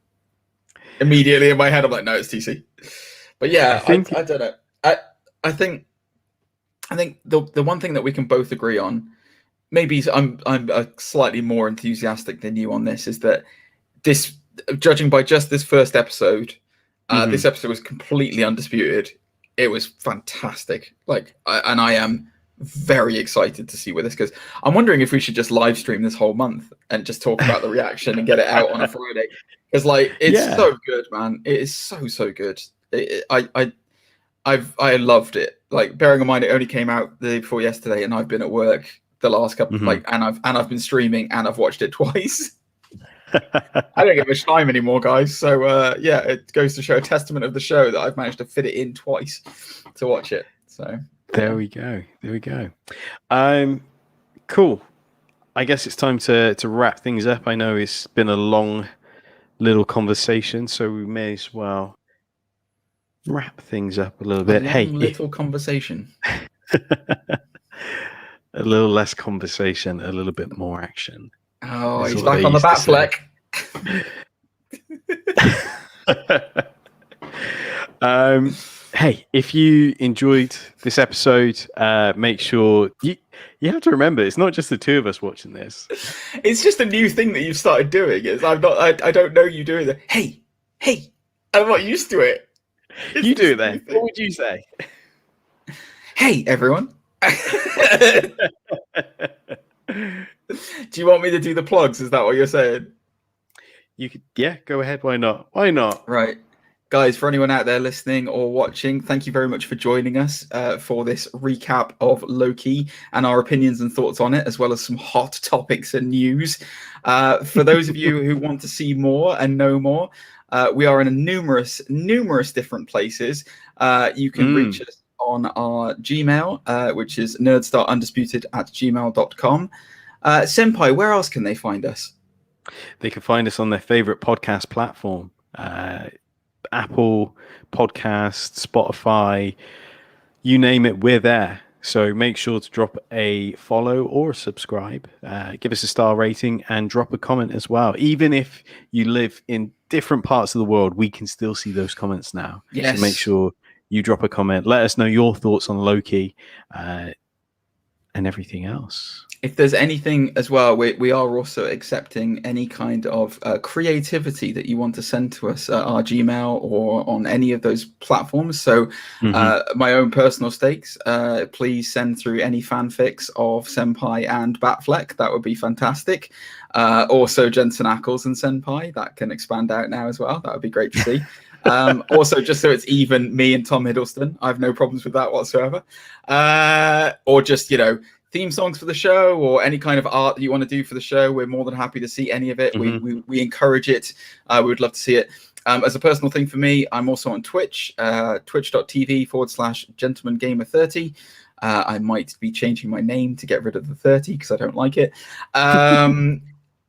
B: Immediately in my head, I'm like, no, it's DC. But yeah, I don't know. I think the one thing that we can both agree on, maybe I'm slightly more enthusiastic than you on this, is that this, judging by just this first episode, this episode was completely undisputed. It was fantastic. Like, I am very excited to see where this goes. I'm wondering if we should just live stream this whole month and just talk about the reaction and get it out on a Friday, because like it's so good, man. It is so good. I loved it. Like, bearing in mind it only came out the day before yesterday, and I've been at work the last couple and I've been streaming and I've watched it twice. I don't get much time anymore, guys. So it goes to show, a testament of the show, that I've managed to fit it in twice to watch it. So
A: There we go. Cool. I guess it's time to wrap things up. I know it's been a long little conversation, so we may as well wrap things up a little bit.
B: Little conversation.
A: A little less conversation, a little bit more action.
B: Oh, he's back on the bat fleck.
A: Hey, if you enjoyed this episode, make sure you have to remember, it's not just the two of us watching this.
B: It's just a new thing that you've started doing. I don't know you doing that. Hey, I'm not used to it.
A: You do it then. What would you say?
B: Hey, everyone. Do you want me to do the plugs? Is that what you're saying?
A: You could, go ahead. Why not? Right.
B: Guys, for anyone out there listening or watching, thank you very much for joining us for this recap of Loki and our opinions and thoughts on it, as well as some hot topics and news. For those of you who want to see more and know more, we are in numerous different places. You can reach us on our Gmail, which is nerds.undisputed@gmail.com. Senpai, where else can they find us?
A: They can find us on their favorite podcast platform. Apple Podcasts, Spotify, you name it, we're there. So make sure to drop a follow or a subscribe, give us a star rating, and drop a comment as well. Even if you live in different parts of the world, we can still see those comments now.
B: Yes.
A: So make sure you drop a comment. Let us know your thoughts on Loki and everything else.
B: If there's anything as well, we are also accepting any kind of creativity that you want to send to us at our Gmail or on any of those platforms. So my own personal stakes, please send through any fanfics of Senpai and Batfleck. That would be fantastic. Also Jensen Ackles and Senpai. That can expand out now as well. That would be great to see. Also, just so it's even, me and Tom Hiddleston. I have no problems with that whatsoever. Or just, theme songs for the show, or any kind of art that you want to do for the show. We're more than happy to see any of it. We encourage it. We would love to see it. As a personal thing for me, I'm also on Twitch, twitch.tv/gentlemangamer30. I might be changing my name to get rid of the 30 because I don't like it.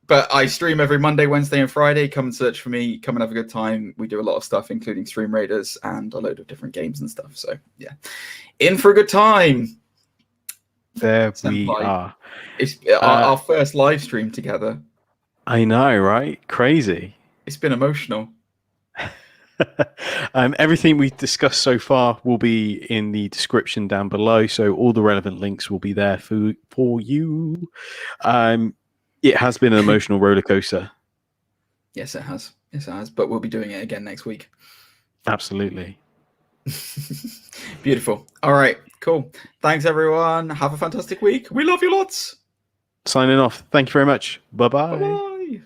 B: But I stream every Monday, Wednesday, and Friday. Come and search for me. Come and have a good time. We do a lot of stuff, including Stream Raiders and a load of different games and stuff. So, yeah. In for a good time.
A: There we are.
B: It's our first live stream together.
A: I know, right? Crazy.
B: It's been emotional.
A: Everything we've discussed so far will be in the description down below, so all the relevant links will be there for you. It has been an emotional roller coaster.
B: Yes, it has. Yes, it has. But we'll be doing it again next week.
A: Absolutely.
B: Beautiful. All right, cool. Thanks, everyone. Have a fantastic week. We love you lots.
A: Signing off. Thank you very much. Bye-bye.
B: Bye-bye.